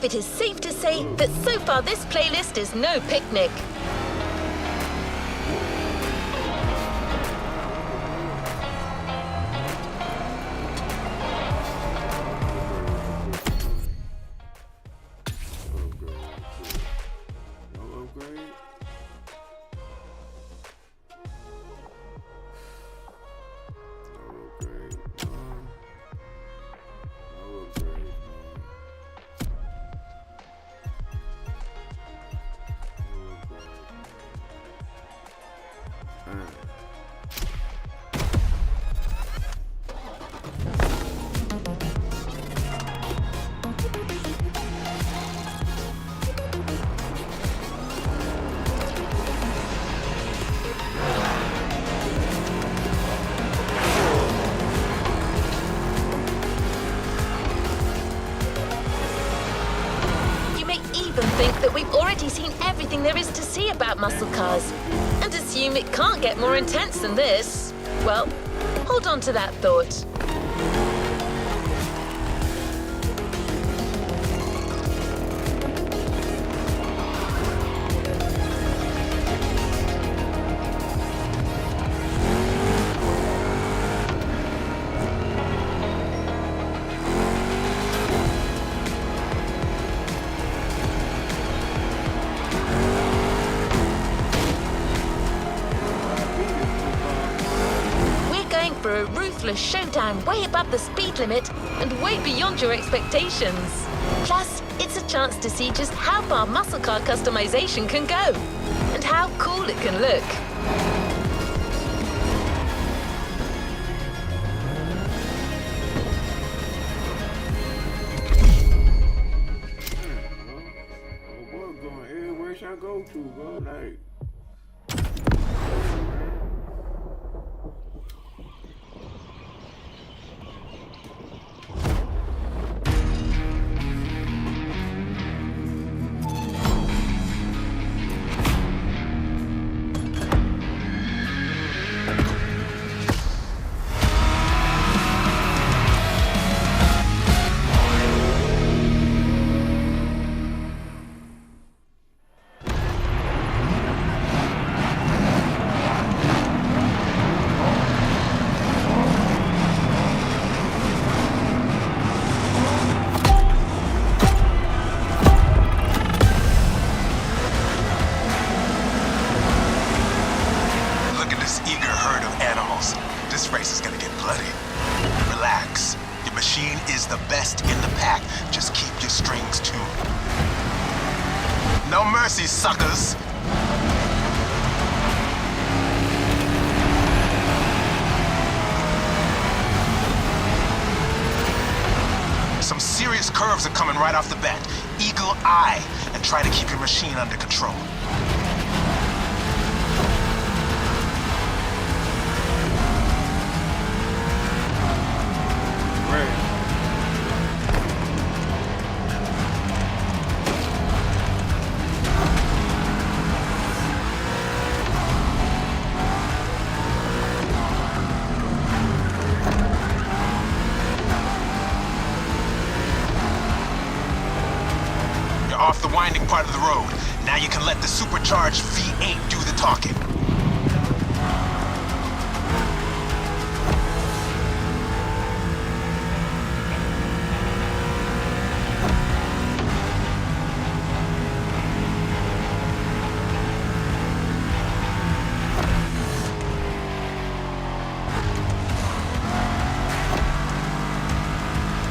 believe it is safe to say that so far this playlist is no picnic. Think that we've already seen everything there is to see about muscle cars and assume it can't get more intense than this. Well, hold on to that thought. For a ruthless showdown way above the speed limit and way beyond your expectations. Plus, it's a chance to see just how far muscle car customization can go and how cool it can look. Everywhere I go to, bro, like. This race is gonna get bloody. Relax. Your machine is the best in the pack. Just keep your strings tuned. No mercy, suckers. Some serious curves are coming right off the bat. Eagle eye, and try to keep your machine under control. Off the winding part of the road. Now you can let the supercharged V8 do the talking.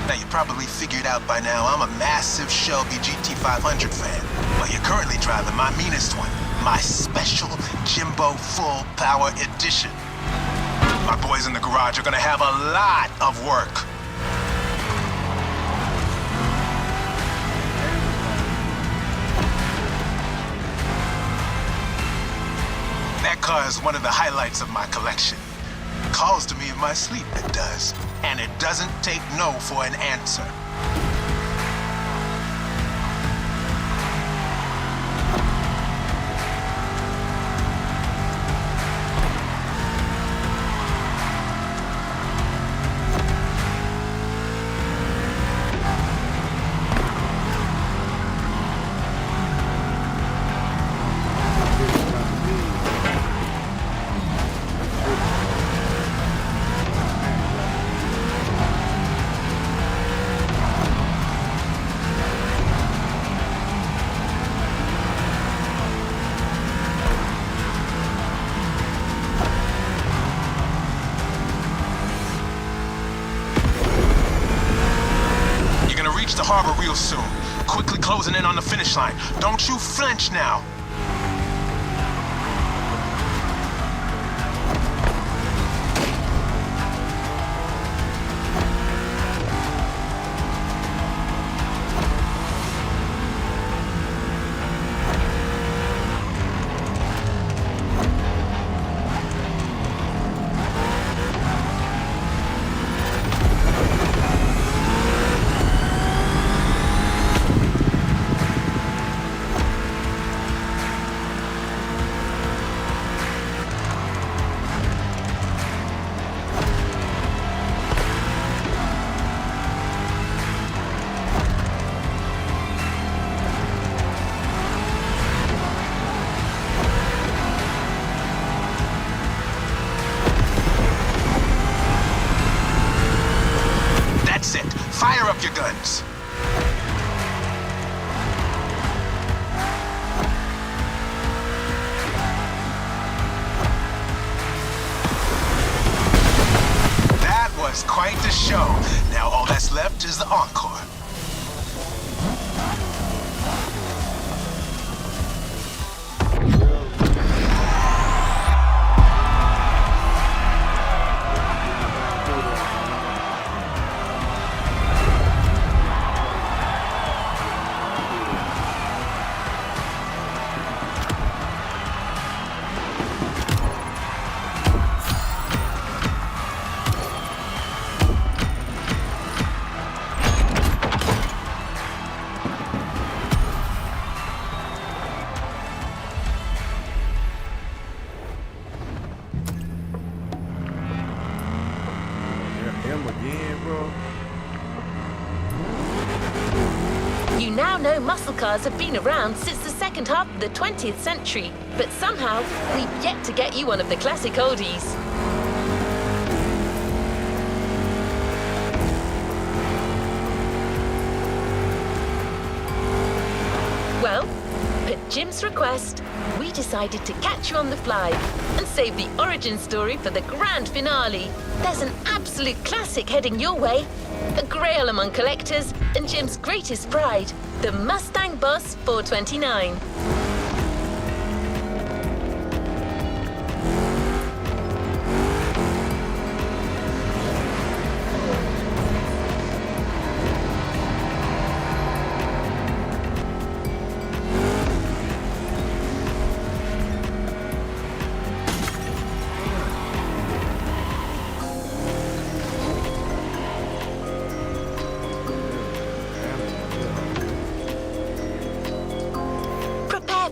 Now you probably figured out by now I'm a massive Shelby GT500 fan. But you're currently driving my meanest one, my special Jimbo Full Power Edition. My boys in the garage are gonna have a lot of work. That car is one of the highlights of my collection. Calls to me in my sleep, it does. And it doesn't take no for an answer. far, but real soon. Quickly closing in on the finish line. Don't you flinch now. Fire up your guns. That was quite the show. Now all that's left is the encore. You now know muscle cars have been around since the second half of the 20th century, but somehow we've yet to get you one of the classic oldies. Well, at Jim's request, we decided to catch you on the fly and save the origin story for the grand finale. There's an absolute classic heading your way, a grail among collectors and Jim's greatest pride, the Mustang Boss 429.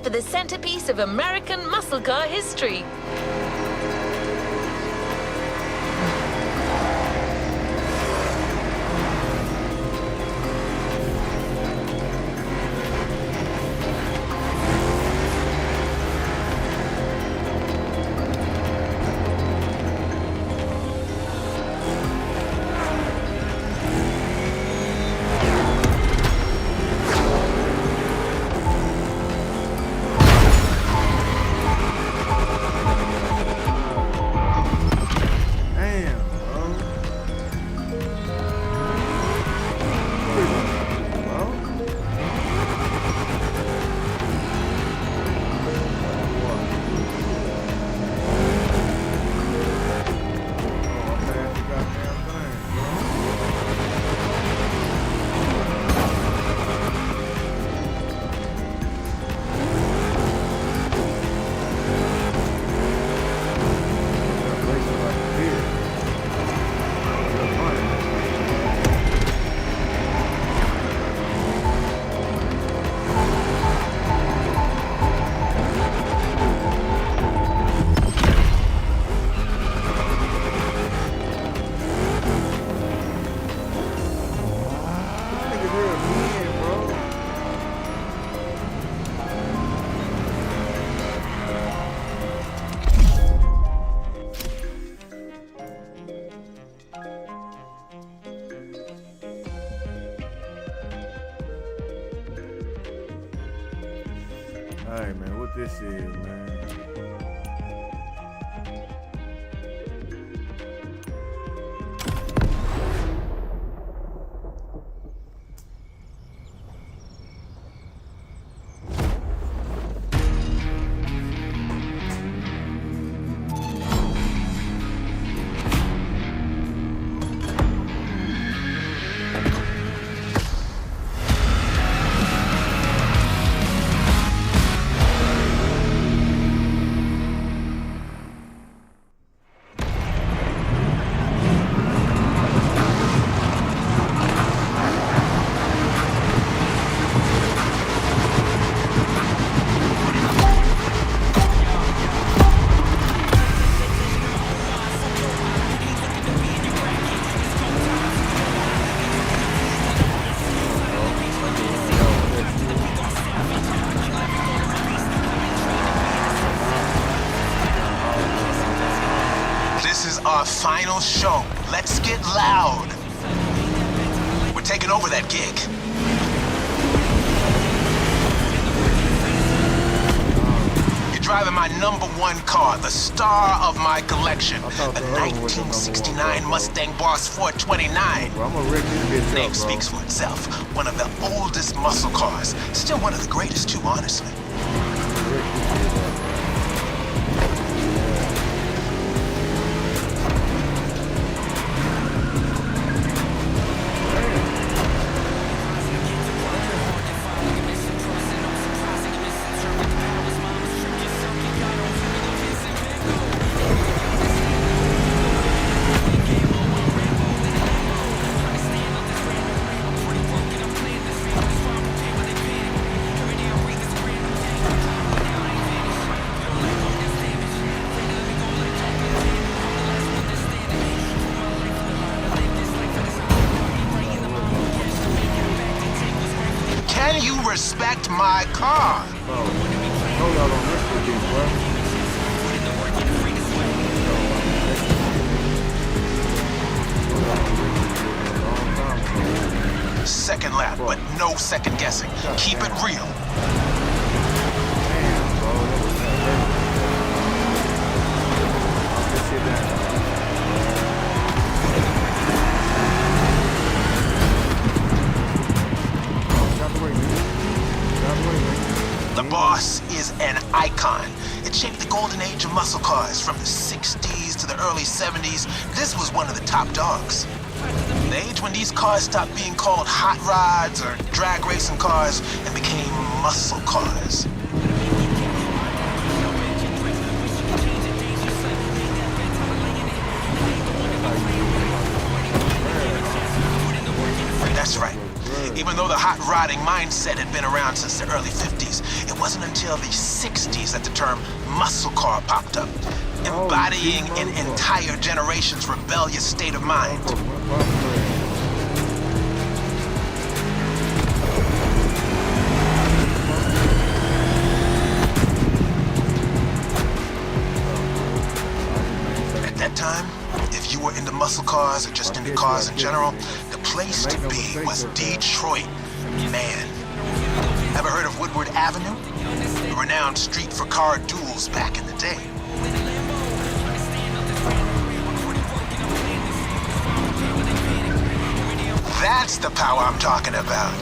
For the centerpiece of American muscle car history. Alright, man, what this is, man. final show. Let's get loud. We're taking over that gig. You're driving my #1 car, the star of my collection, the 1969 Mustang Boss 429. Name speaks for itself. One of the oldest muscle cars. Still one of the greatest too, honestly. Can you respect my car? Second lap, but no second guessing. Keep it real. The Boss is an icon. It shaped the golden age of muscle cars from the 60s to the early 70s. This was one of the top dogs. The age when these cars stopped being called hot rods or drag racing cars and became muscle cars. That's right. Even though the hot rodding mindset had been around since the early 50s, it wasn't until the 60s that the term muscle car popped up, embodying an entire generation's rebellious state of mind. At that time, if you were into muscle cars or just into cars in general, the place to be was Detroit. Man. Ever heard of Woodward Avenue? A renowned street for car duels back in the day. That's the power I'm talking about.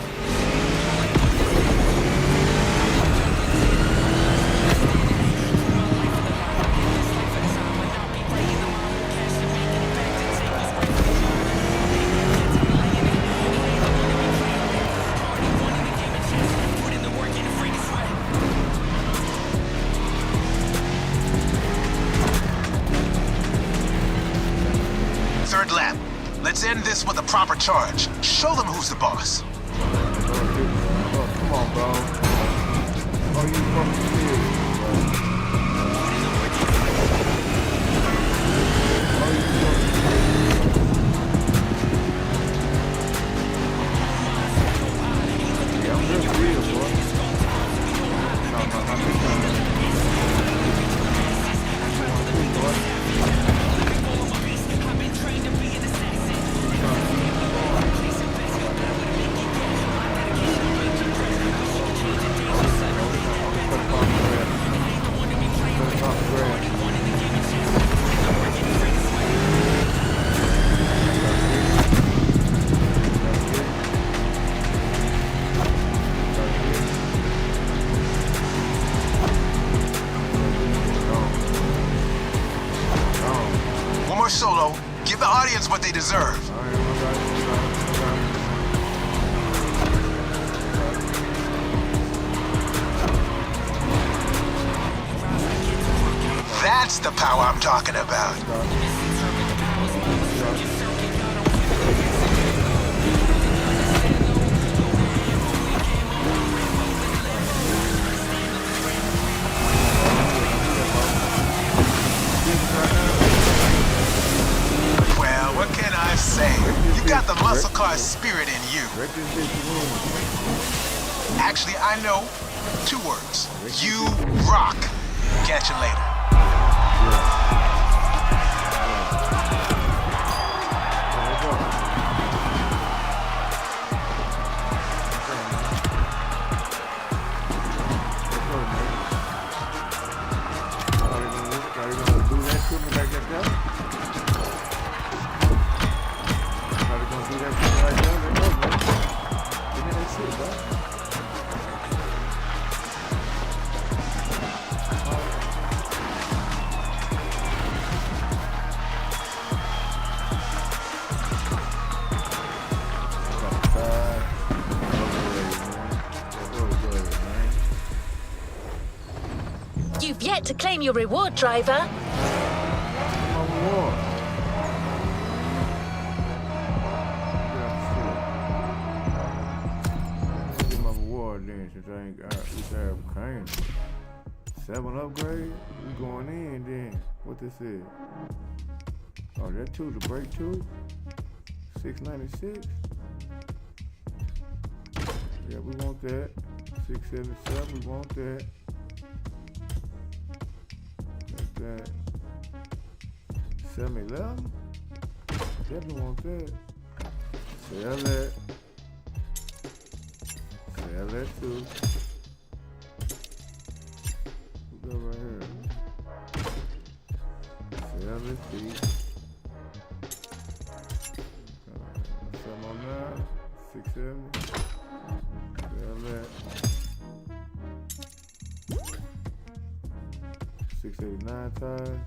Third lap. Let's end this with a proper charge. Show them who's the boss. Come on, bro. Oh, you fucking serious, bro. Yeah, I'm real real, boy. No, not this time. Solo, give the audience what they deserve. That's the power I'm talking about. What can I say? You got the muscle car spirit in you. Actually, I know 2 words. You rock. Catch you later. You've yet to claim your reward, driver. My reward. Get my reward then since I ain't got this have cane. 7 upgrade? We going in then. What this is? Oh, that 2 to break 2? 696? Yeah, we want that. 677, we want that. Like that. 711? Definitely want that. Sell that. Sell that too. We go right here. Sell this piece. 709, 670. Sell that. 689 tires.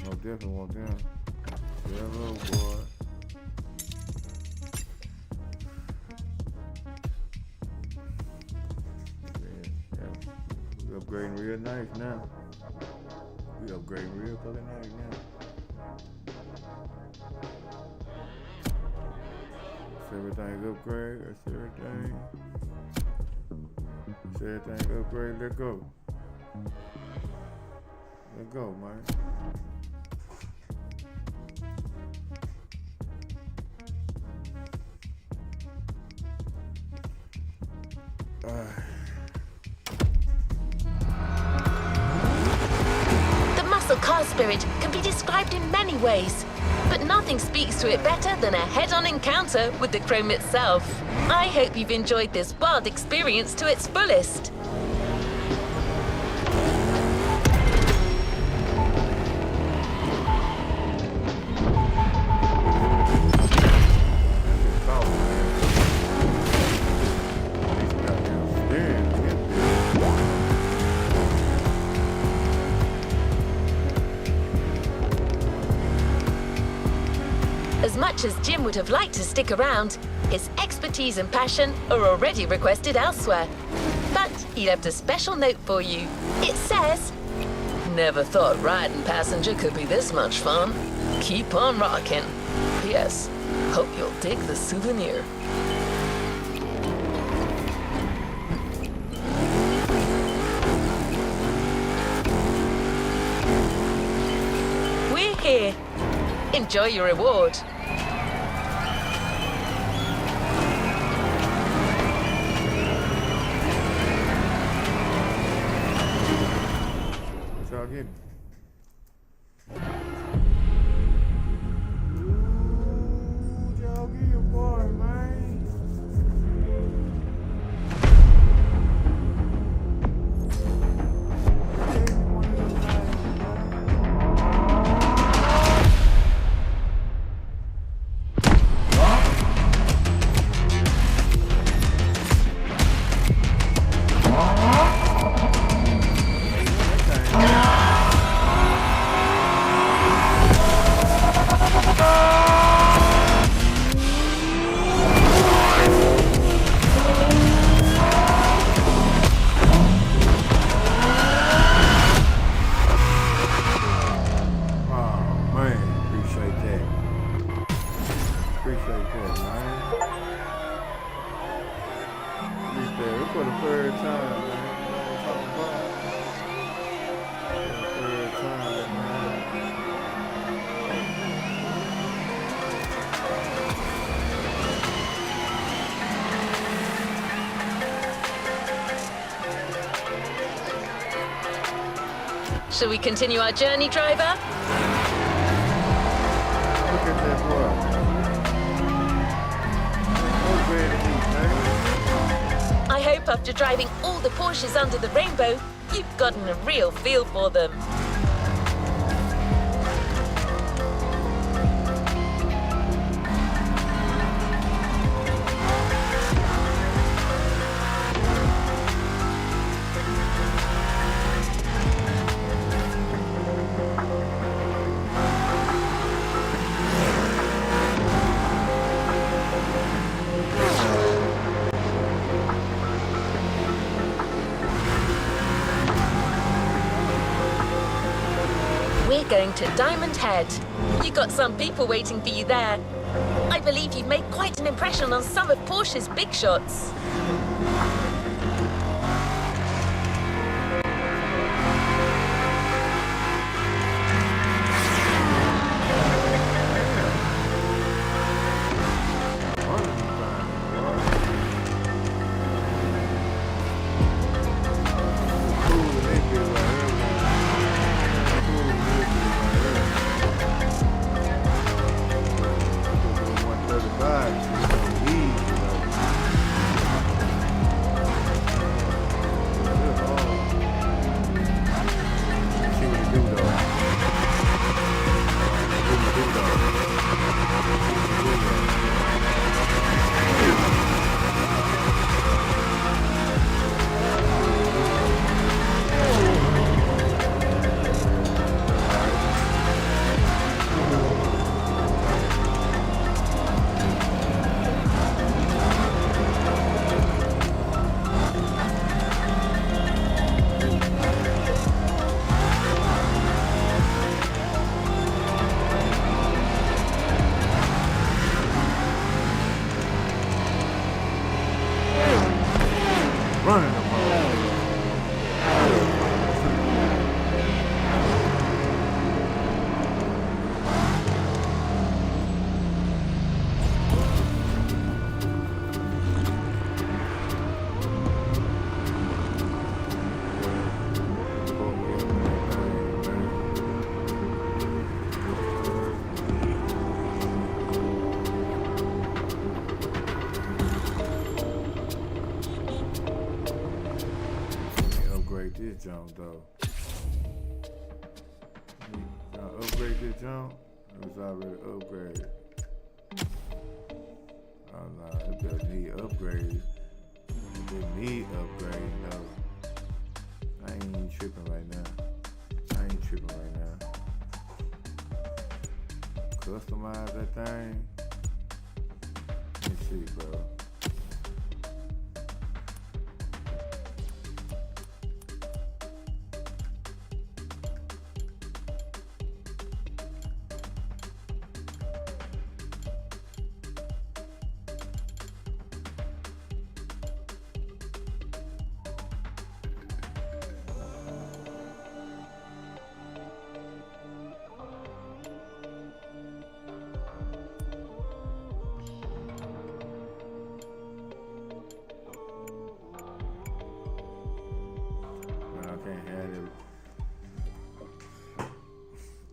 No, definitely want them. Sell those, boy. We upgrading real nice now. We upgrading real fucking nice now. That's everything upgrade. That's everything. That's everything upgrade. Let go. Let go, man. The muscle car spirit can be described in many ways, but nothing speaks to it better than a head-on encounter with the Chrome itself. I hope you've enjoyed this wild experience to its fullest. As much as Jim would have liked to stick around, his expertise and passion are already requested elsewhere. But he left a special note for you. It says, "Never thought riding passenger could be this much fun. Keep on rocking. P.S. Hope you'll dig the souvenir." We're here. Enjoy your reward. What y'all getting? Ooh, y'all get your boy, man. For the third time, man. You know what I'm talking about? For the third time, man. Shall we continue our journey, driver? Look at that boy. No bad heat, man. I hope after driving all the Porsches under the rainbow, you've gotten a real feel for them. going to Diamond Head. You got some people waiting for you there. I believe you've made quite an impression on some of Porsche's big shots. Running them all. This jump though. Upgrade this jump. It was already upgraded. Oh no, it doesn't need upgrade. It didn't need upgrade though. I ain't even tripping right now. Customize that thing. Let me see, bro.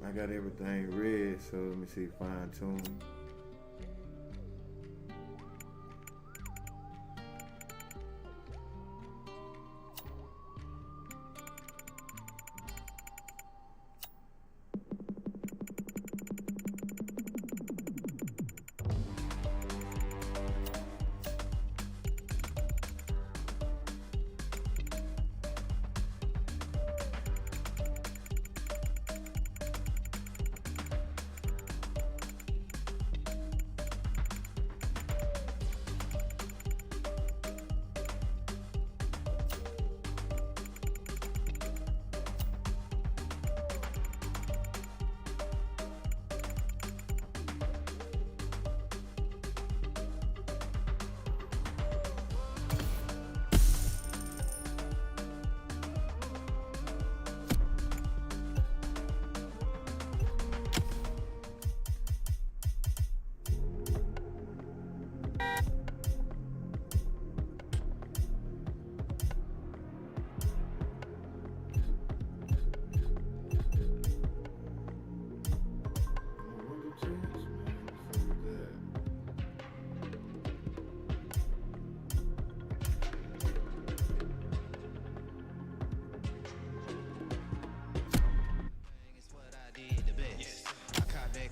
I got everything red, so let me see, fine tune.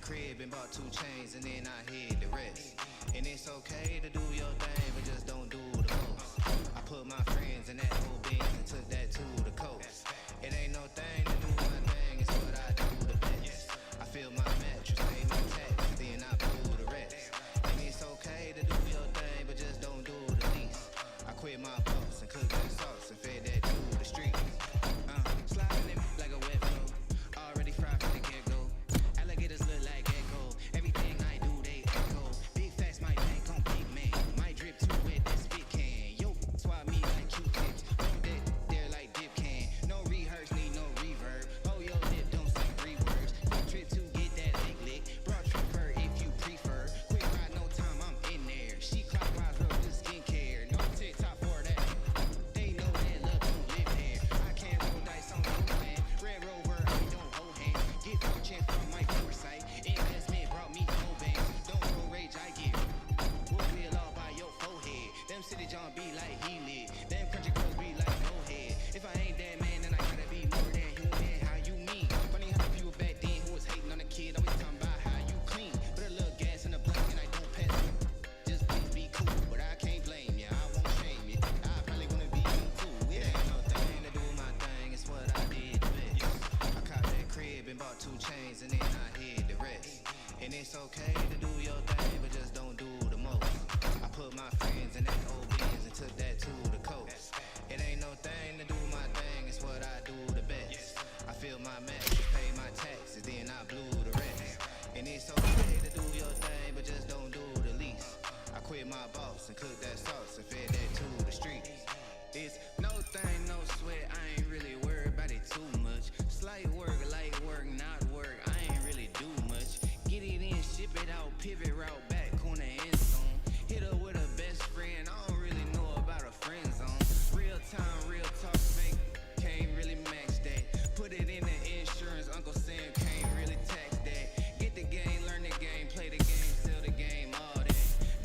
Crib and bought 2 chains and then I hid the rest. And it's okay to do your thing, but just don't do the most. I put my friends in that whole Benz and took that to the coast. It ain't no thing to do my thing, it's what I do the best. I feel my mattress, pay my tax, then I pull the rest. And it's okay to do your thing, but just don't do the least. I quit my boss and cooked that sauce and fed that to the streets. Sliding in like a wet flow, already fried for the gig. it's okay to do your thing, but just don't do the most. I put my friends in that old Benz and took that to the coast. It ain't no thing to do my thing, it's what I do the best. I feel my match, pay my taxes, then I blew the rest. And it's okay to do your thing, but just don't do the least. I quit my boss and cooked that sauce and fed that to the streets. It's no thing, no sweat, I ain't really worried about it too much. Slight work, light work, not work, I ain't really do much. Get it in, ship it out, pivot route back, corner end zone. Hit her with a best friend, I don't really know about a friend zone. Real time, real talk, fake, can't really match that. Put it in the insurance, Uncle Sam can't really tax that. Get the game, learn the game, play the game, sell the game, all that.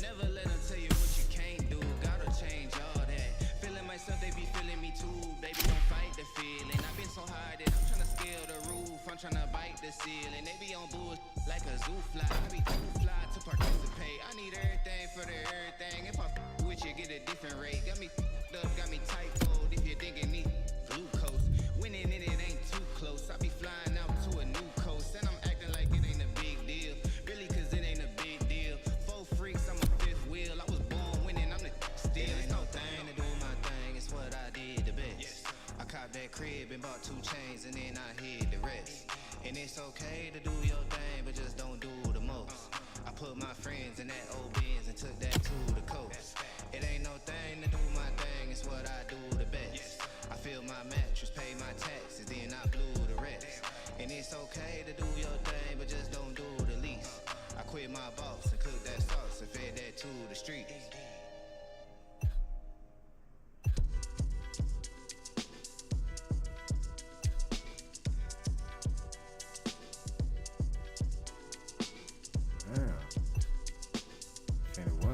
Never let them tell you what you can't do, gotta change all that. Feeling myself, they be feeling me too, baby, don't fight the feeling. I've been so high that I'm tryna scale the roof, I'm tryna bite the ceiling. They be on bullshit like a zoo fly, I be too fly to participate. I need everything for the everything. If I with you, get a different rate. Got me up, got me typhoid. If you're thinking need glucose, winning in it ain't too close. I be flying out to a new coast, and I'm acting like it ain't a big deal. Really, cause it ain't a big deal. Four freaks, I'm a fifth wheel. I was born winning, I'm the still. Ain't no thing to do my thing, it's what I did the best. I caught that crib and bought 2 chains, and then I hid the rest. And it's okay to do your thing, but just don't do the most. I put my friends in that old Benz and took that to the coast. It ain't no thing to do my thing, it's what I do the best. I feel my mattress, pay my taxes, then I blew the rest. And it's okay to do your thing, but just don't do the least. I quit my boss and cooked that sauce and fed that to the streets.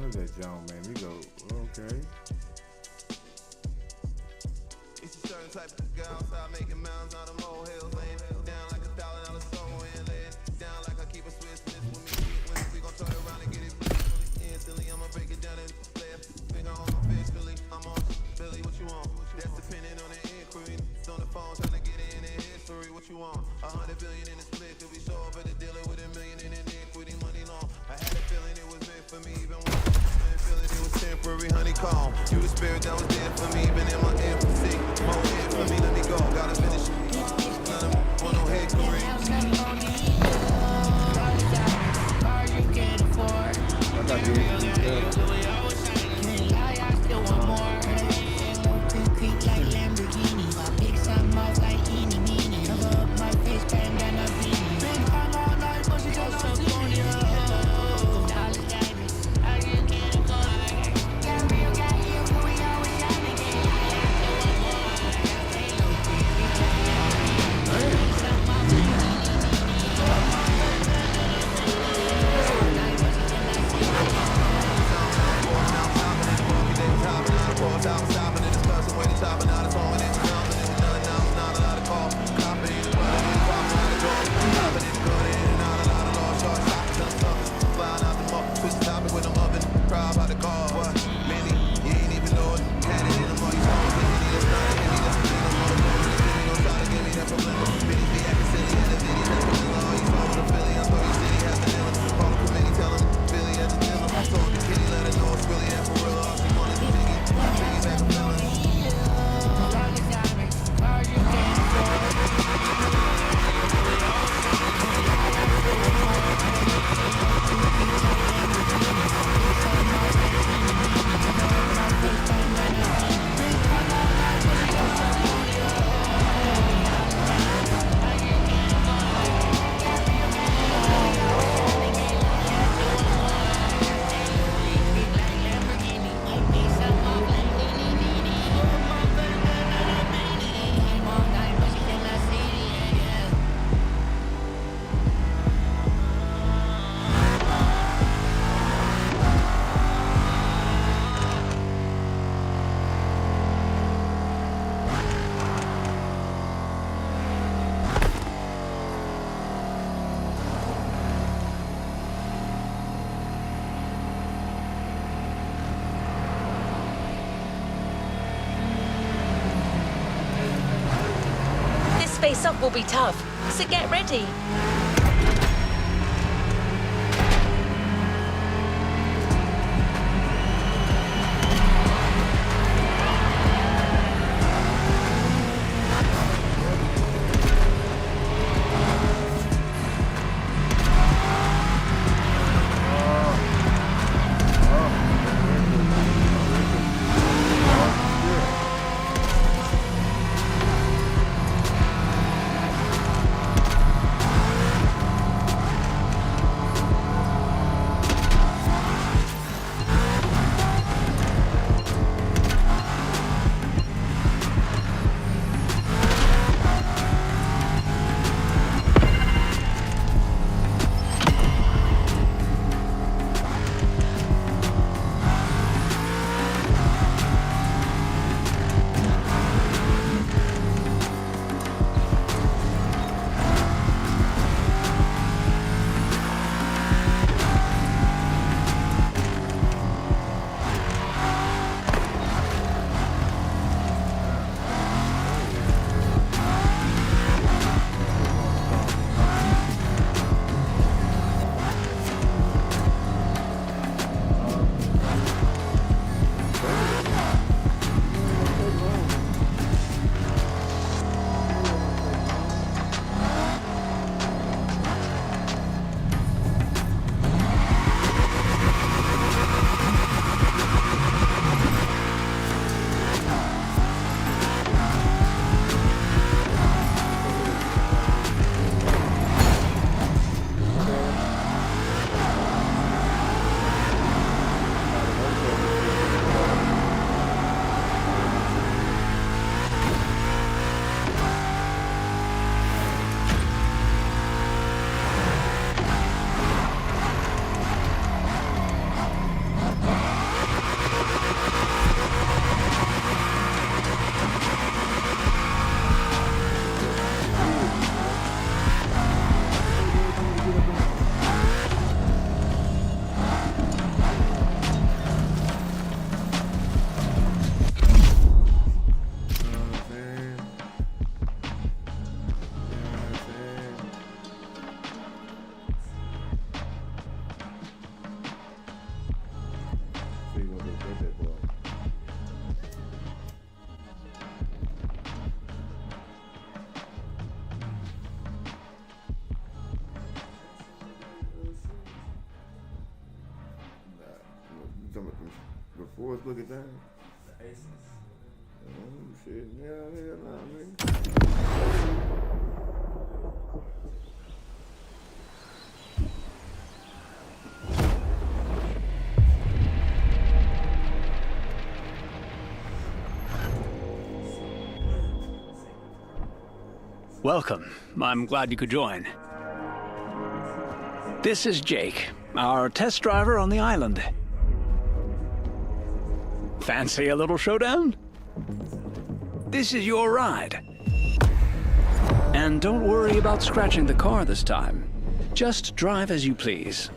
That John made me go, okay. It's a certain type of guy outside making mountains out of molehills, laying down like $1,000 somewhere and laying down like I keep a Swiss miss with me. When we gon' turn around and get it instantly, I'ma break it down and left finger on my fist, Billy. I'm on Billy, what you want? That's depending on the inquiry. On the phone trying to get in the history, what you want? 100 billion in the split, could we show up at the dealer with $1 million in equity, money long. I had a feeling it was meant for me, even when feeling it was temporary, honeycomb. You the spirit that was there for me, even in my infancy. More in for me, let me go, gotta finish. None of them want no hickory. I got this. Face-off will be tough, so get ready. talking about the force looking thing? The aces. Oh, shit. Yeah, nah, nigga. Welcome. I'm glad you could join. This is Jake, our test driver on the island. Fancy a little showdown? This is your ride. And don't worry about scratching the car this time. Just drive as you please.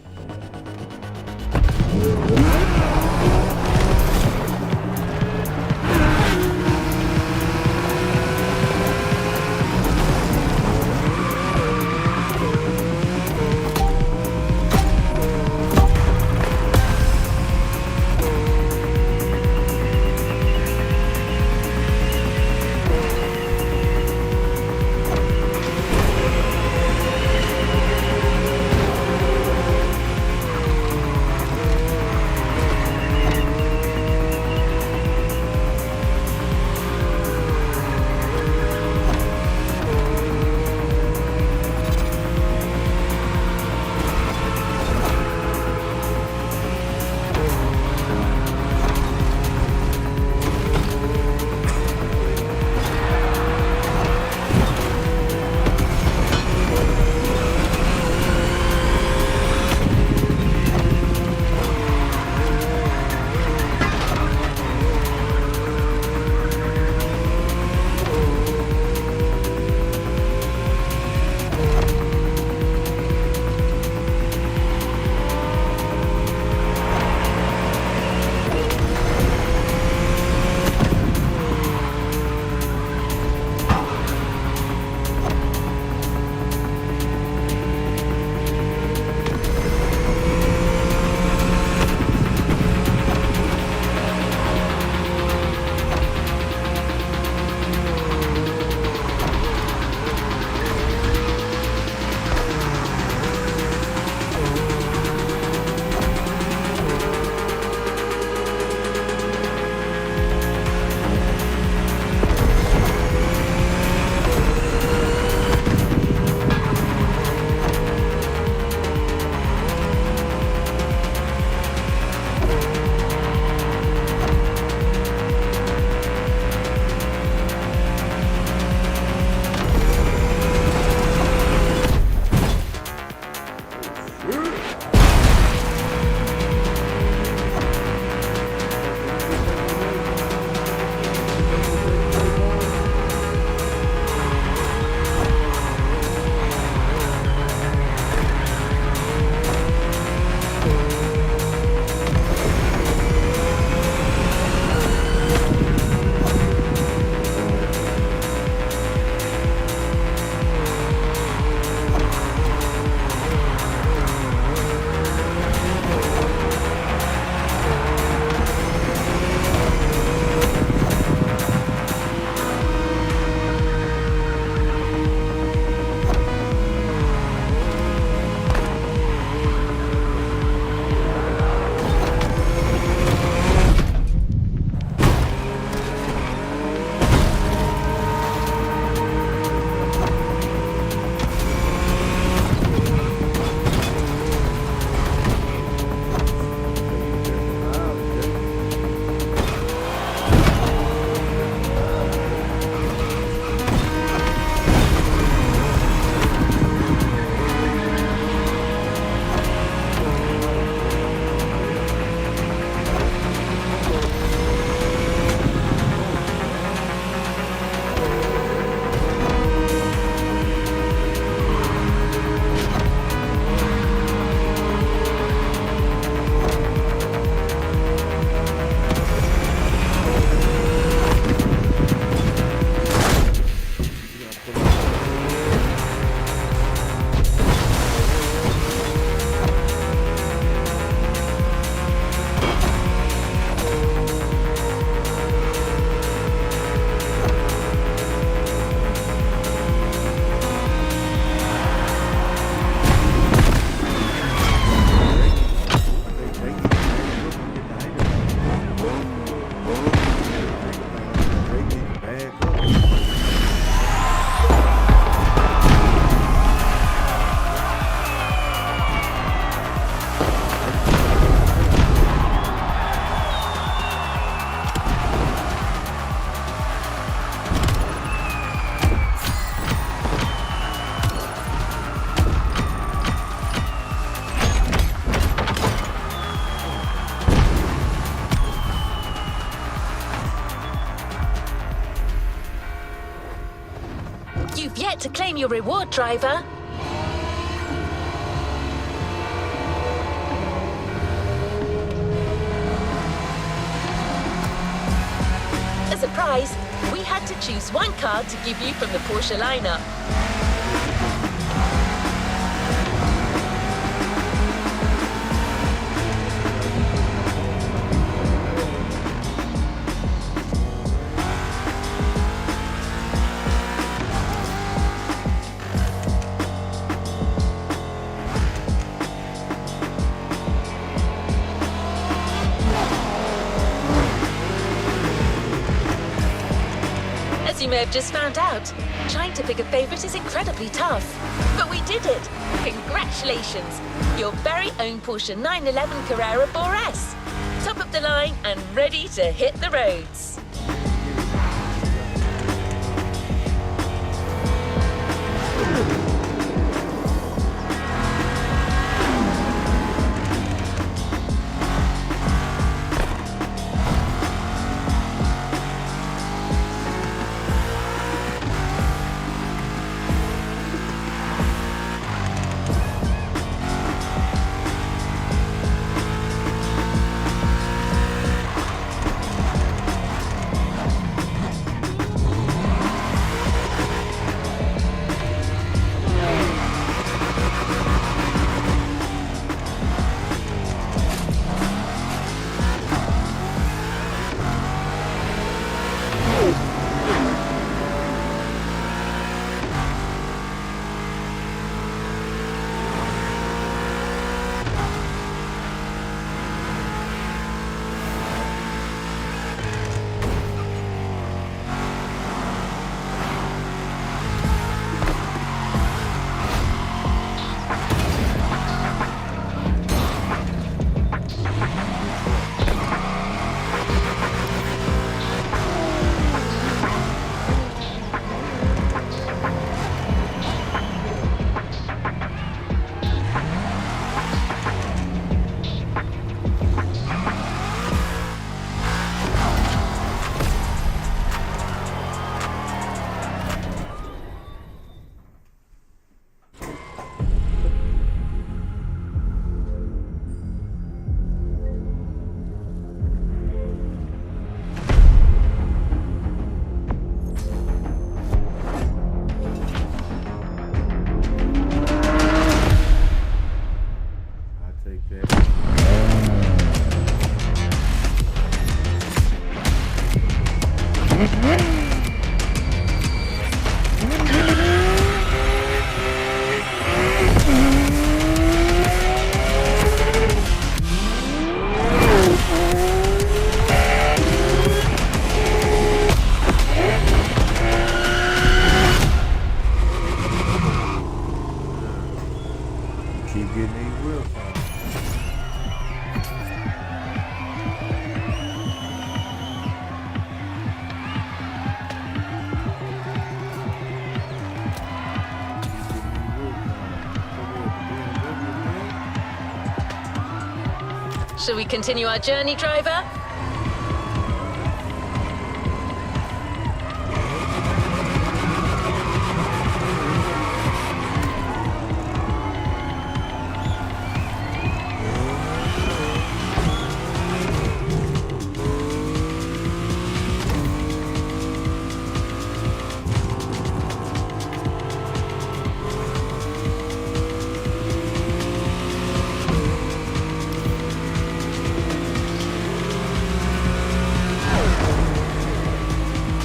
You've yet to claim your reward, driver. As a prize, we had to choose one car to give you from the Porsche lineup. As you may have just found out, trying to pick a favorite is incredibly tough. But we did it! Congratulations! Your very own Porsche 911 Carrera 4S. Top of the line and ready to hit the roads. Keep getting these wheels on. Shall we continue our journey, driver?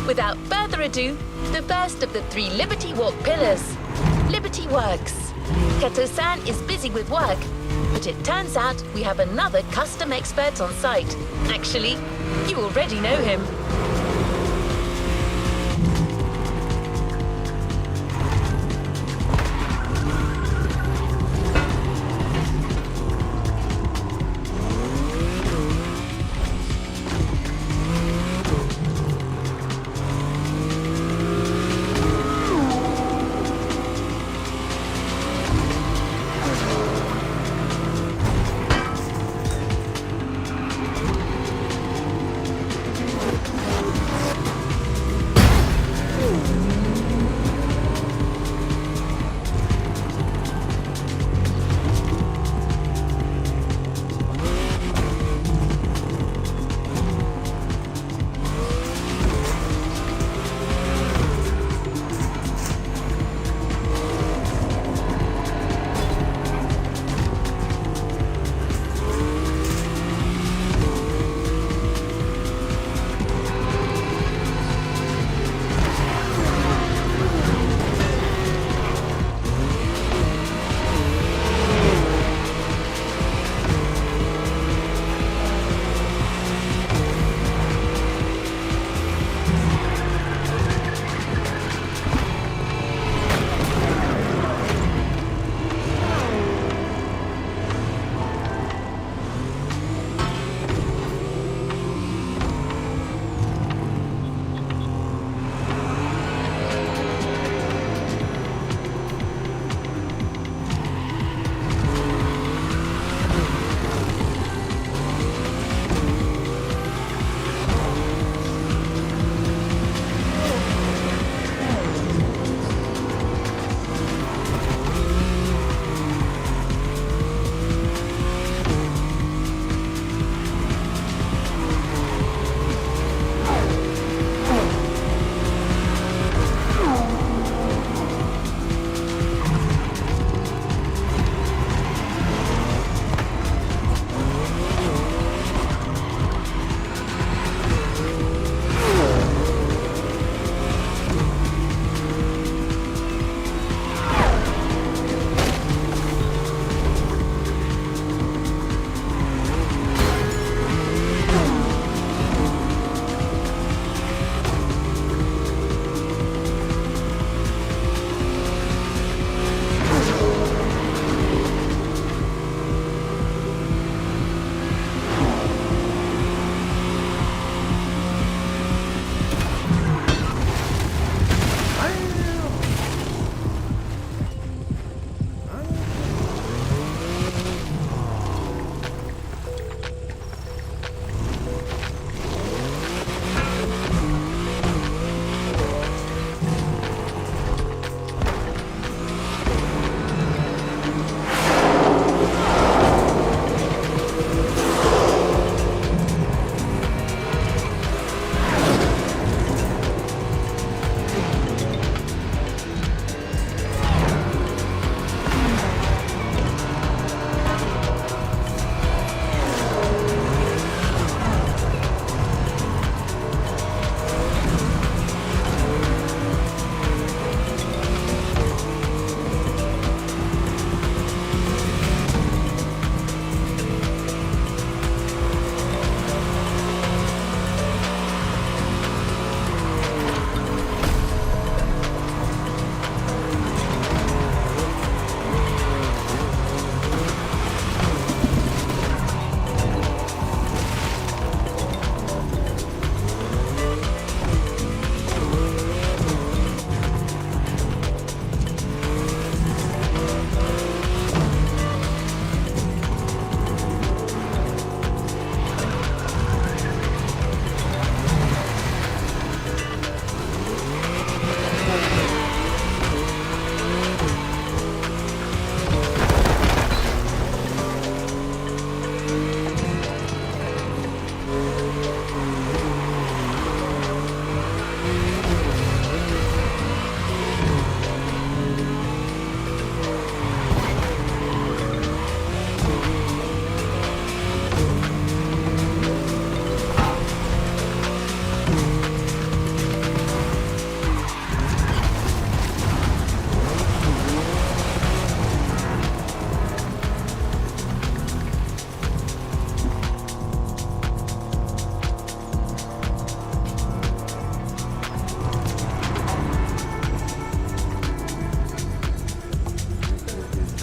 Without further ado, the first of the 3 Liberty Walk pillars, Liberty Works. Kato-san is busy with work, but it turns out we have another custom expert on site. Actually, you already know him.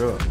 up.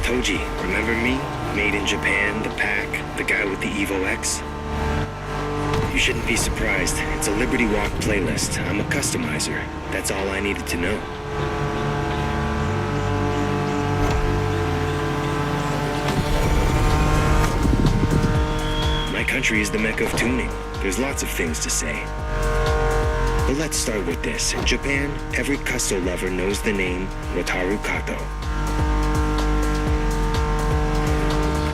Toji, remember me? Made in Japan, the pack, the guy with the Evo X? You shouldn't be surprised. It's a Liberty Walk playlist. I'm a customizer. That's all I needed to know. My country is the mecca of tuning. There's lots of things to say. But let's start with this. In Japan, every custo lover knows the name Wataru Kato.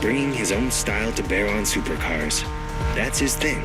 Bringing his own style to bear on supercars. That's his thing.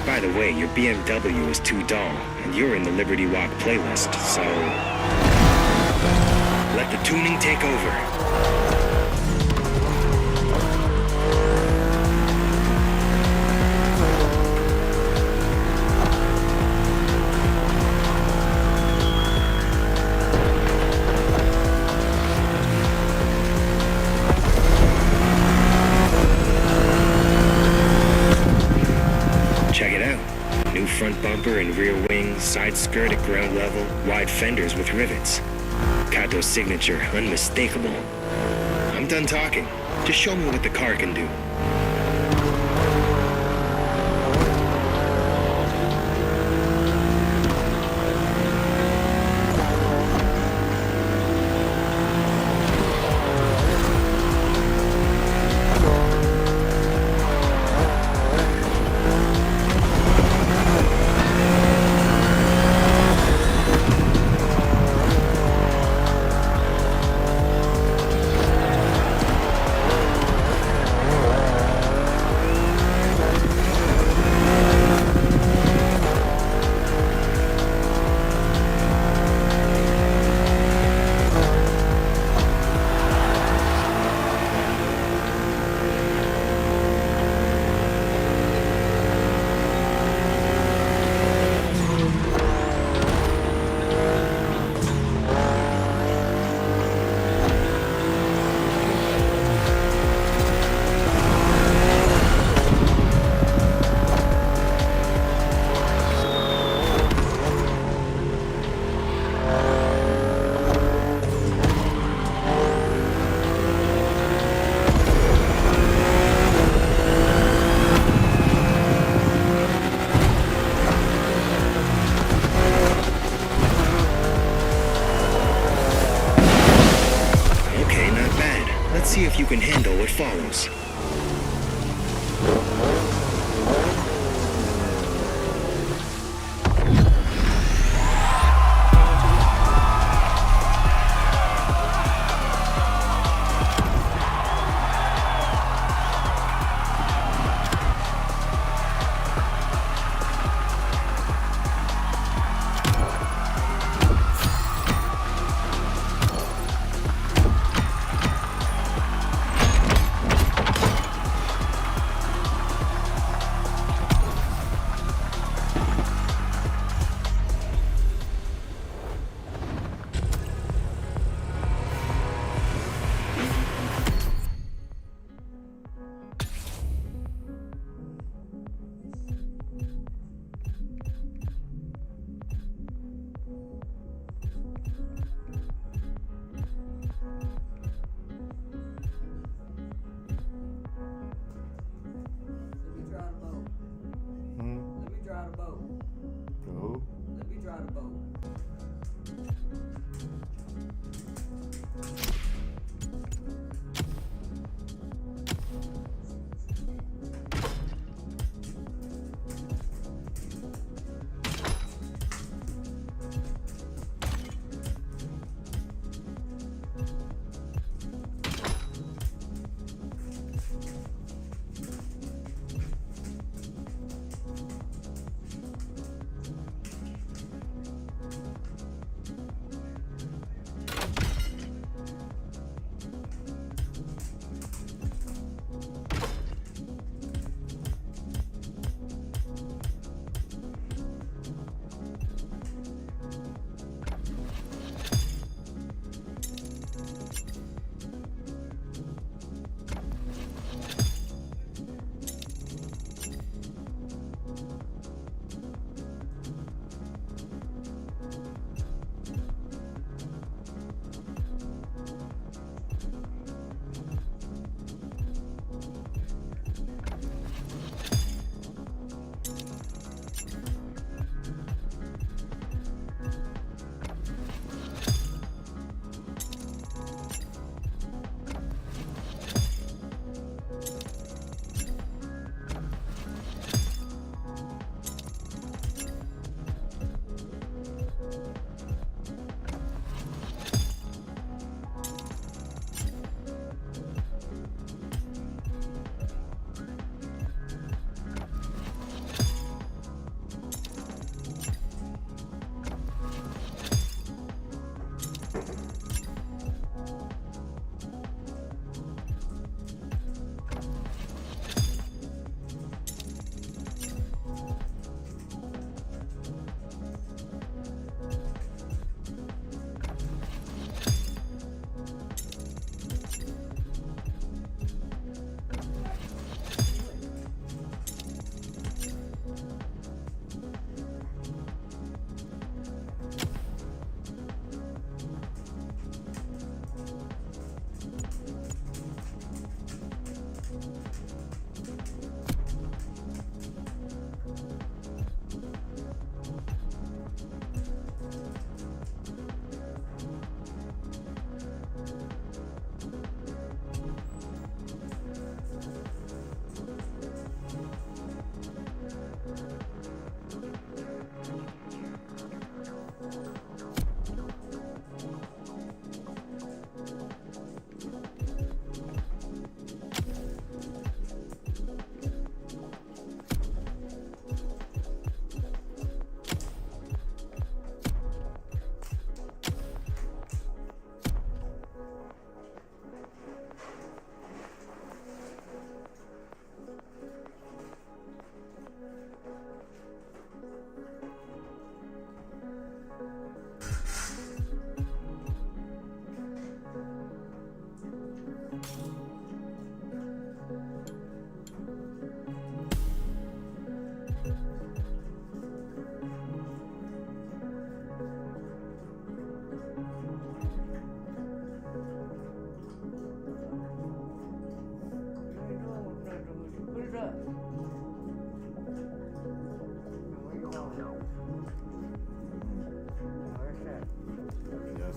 By the way, your BMW is too dull, and you're in the Liberty Walk playlist, so let the tuning take over. Check it out. New front bumper and rear wing, side skirt at ground level, wide fenders with rivets. Kato's signature, unmistakable. I'm done talking. Just show me what the car can do. follows.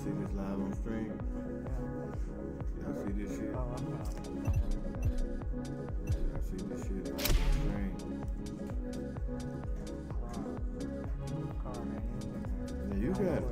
see this live on stream? Y'all see this shit? Y'all see this shit on stream? Yeah, you got it.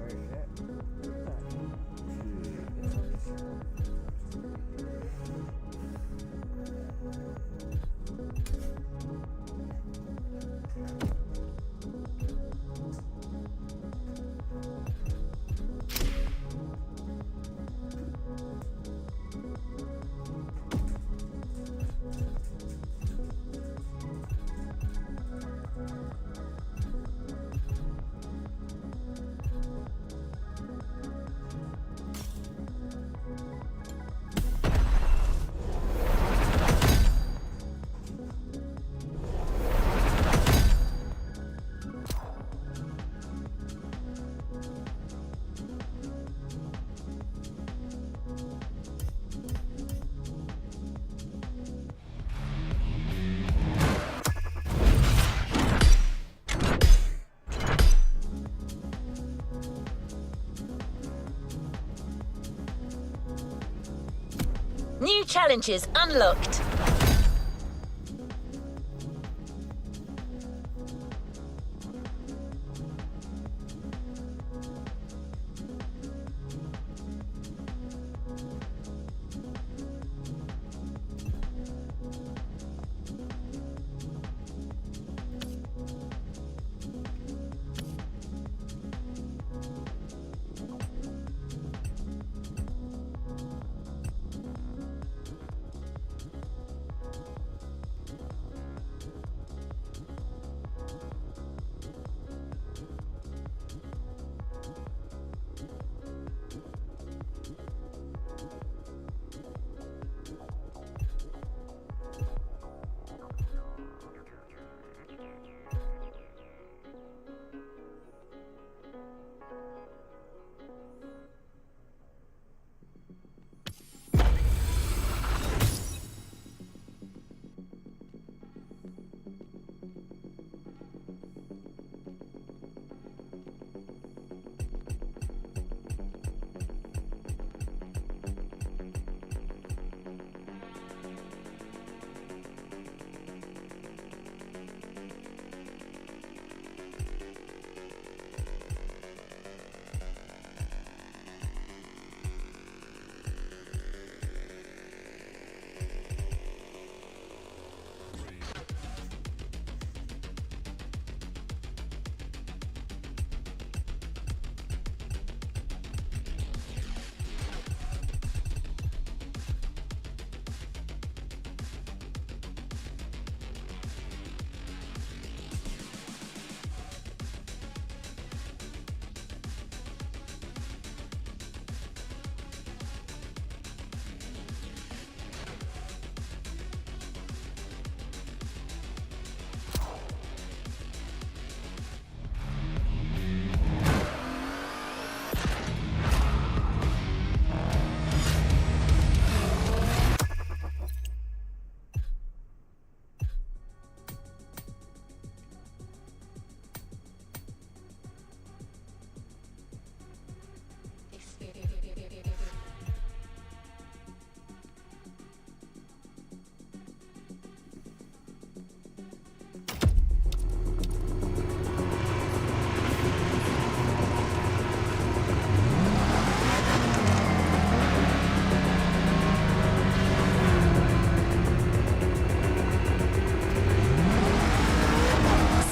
New challenges unlocked.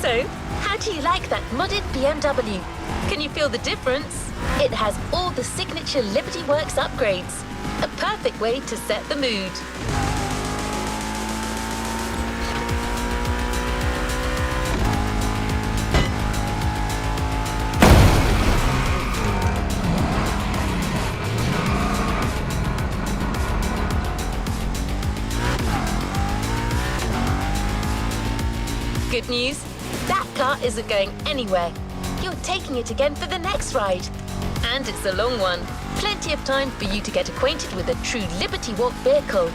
So, how do you like that modded BMW? Can you feel the difference? It has all the signature Liberty Works upgrades. A perfect way to set the mood. Good news, that car isn't going anywhere. You're taking it again for the next ride. And it's a long one. Plenty of time for you to get acquainted with a true Liberty Walk vehicle.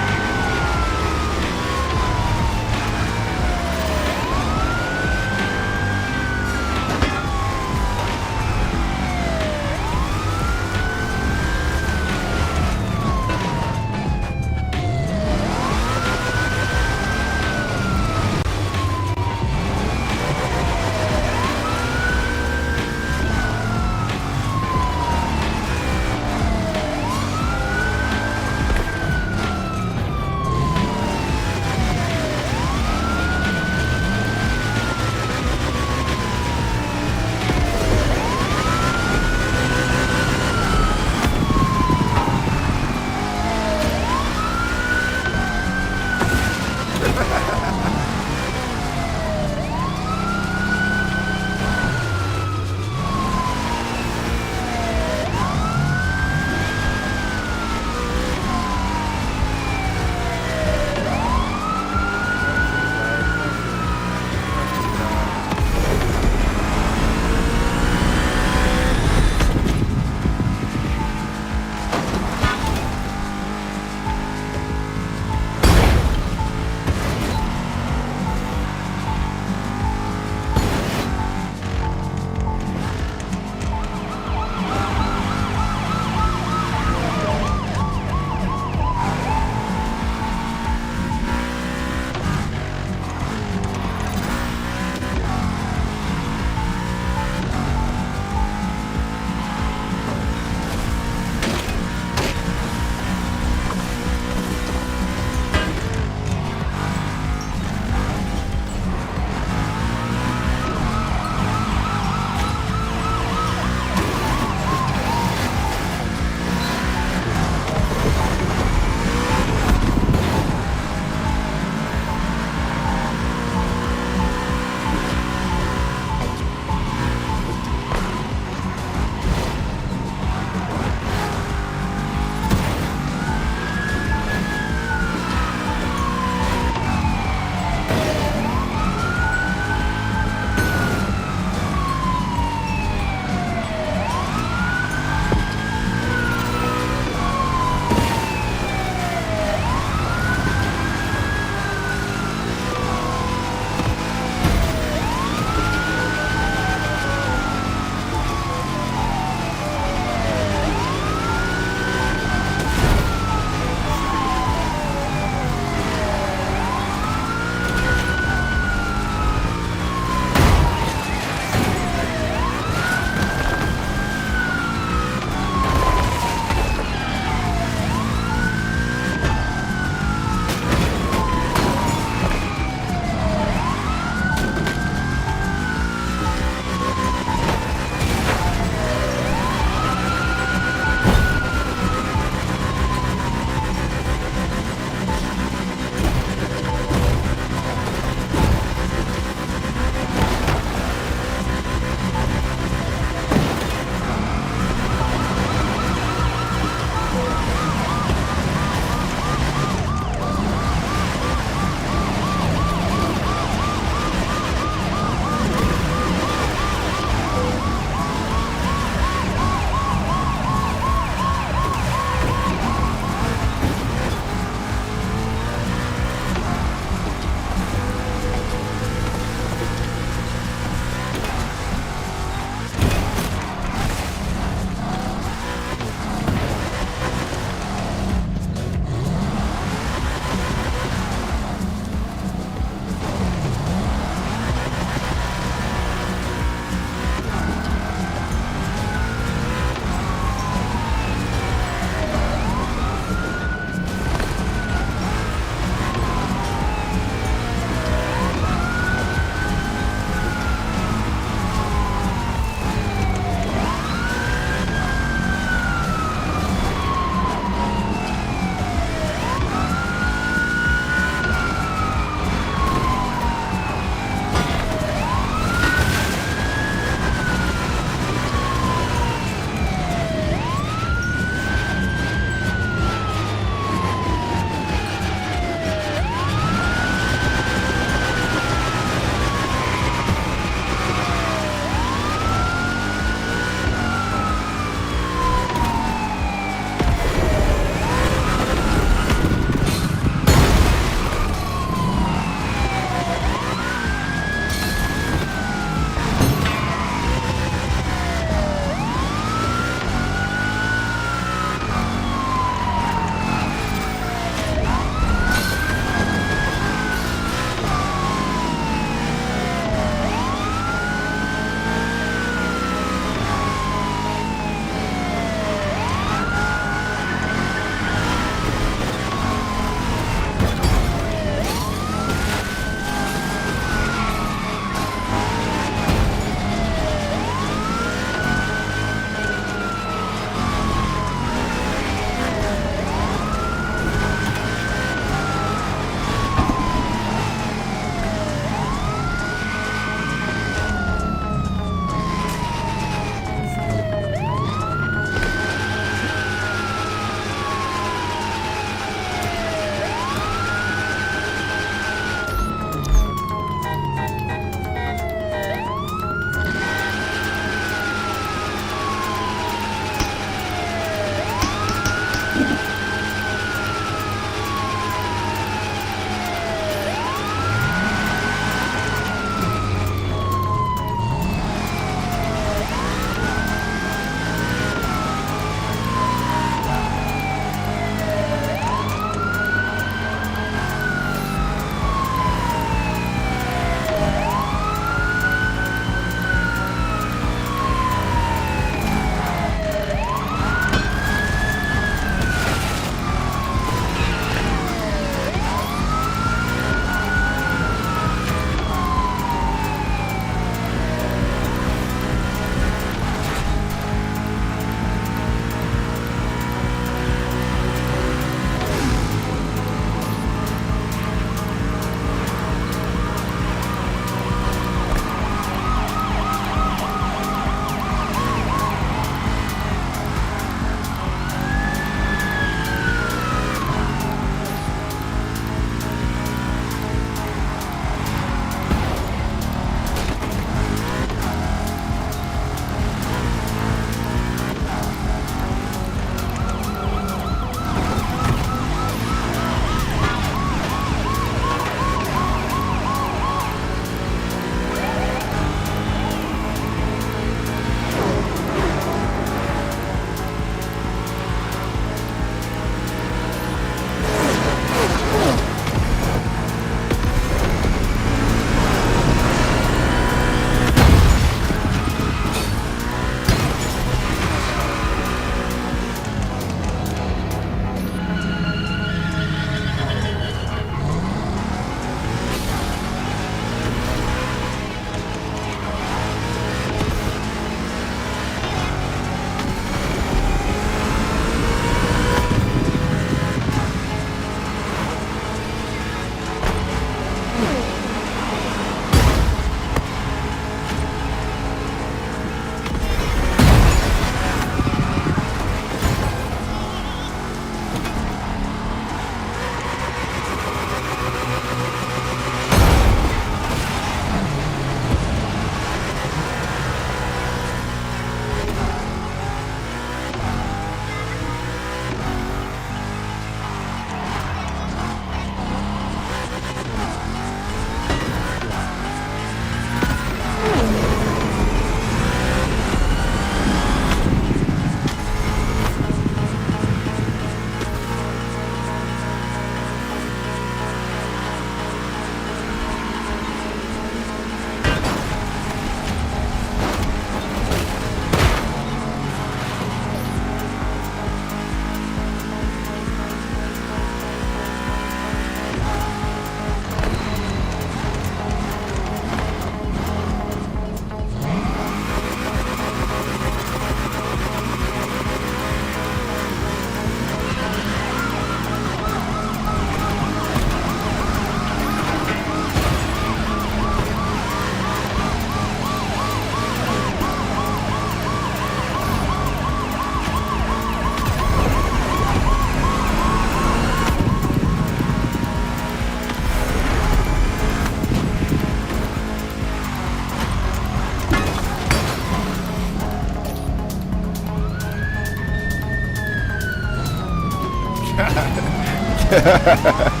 God.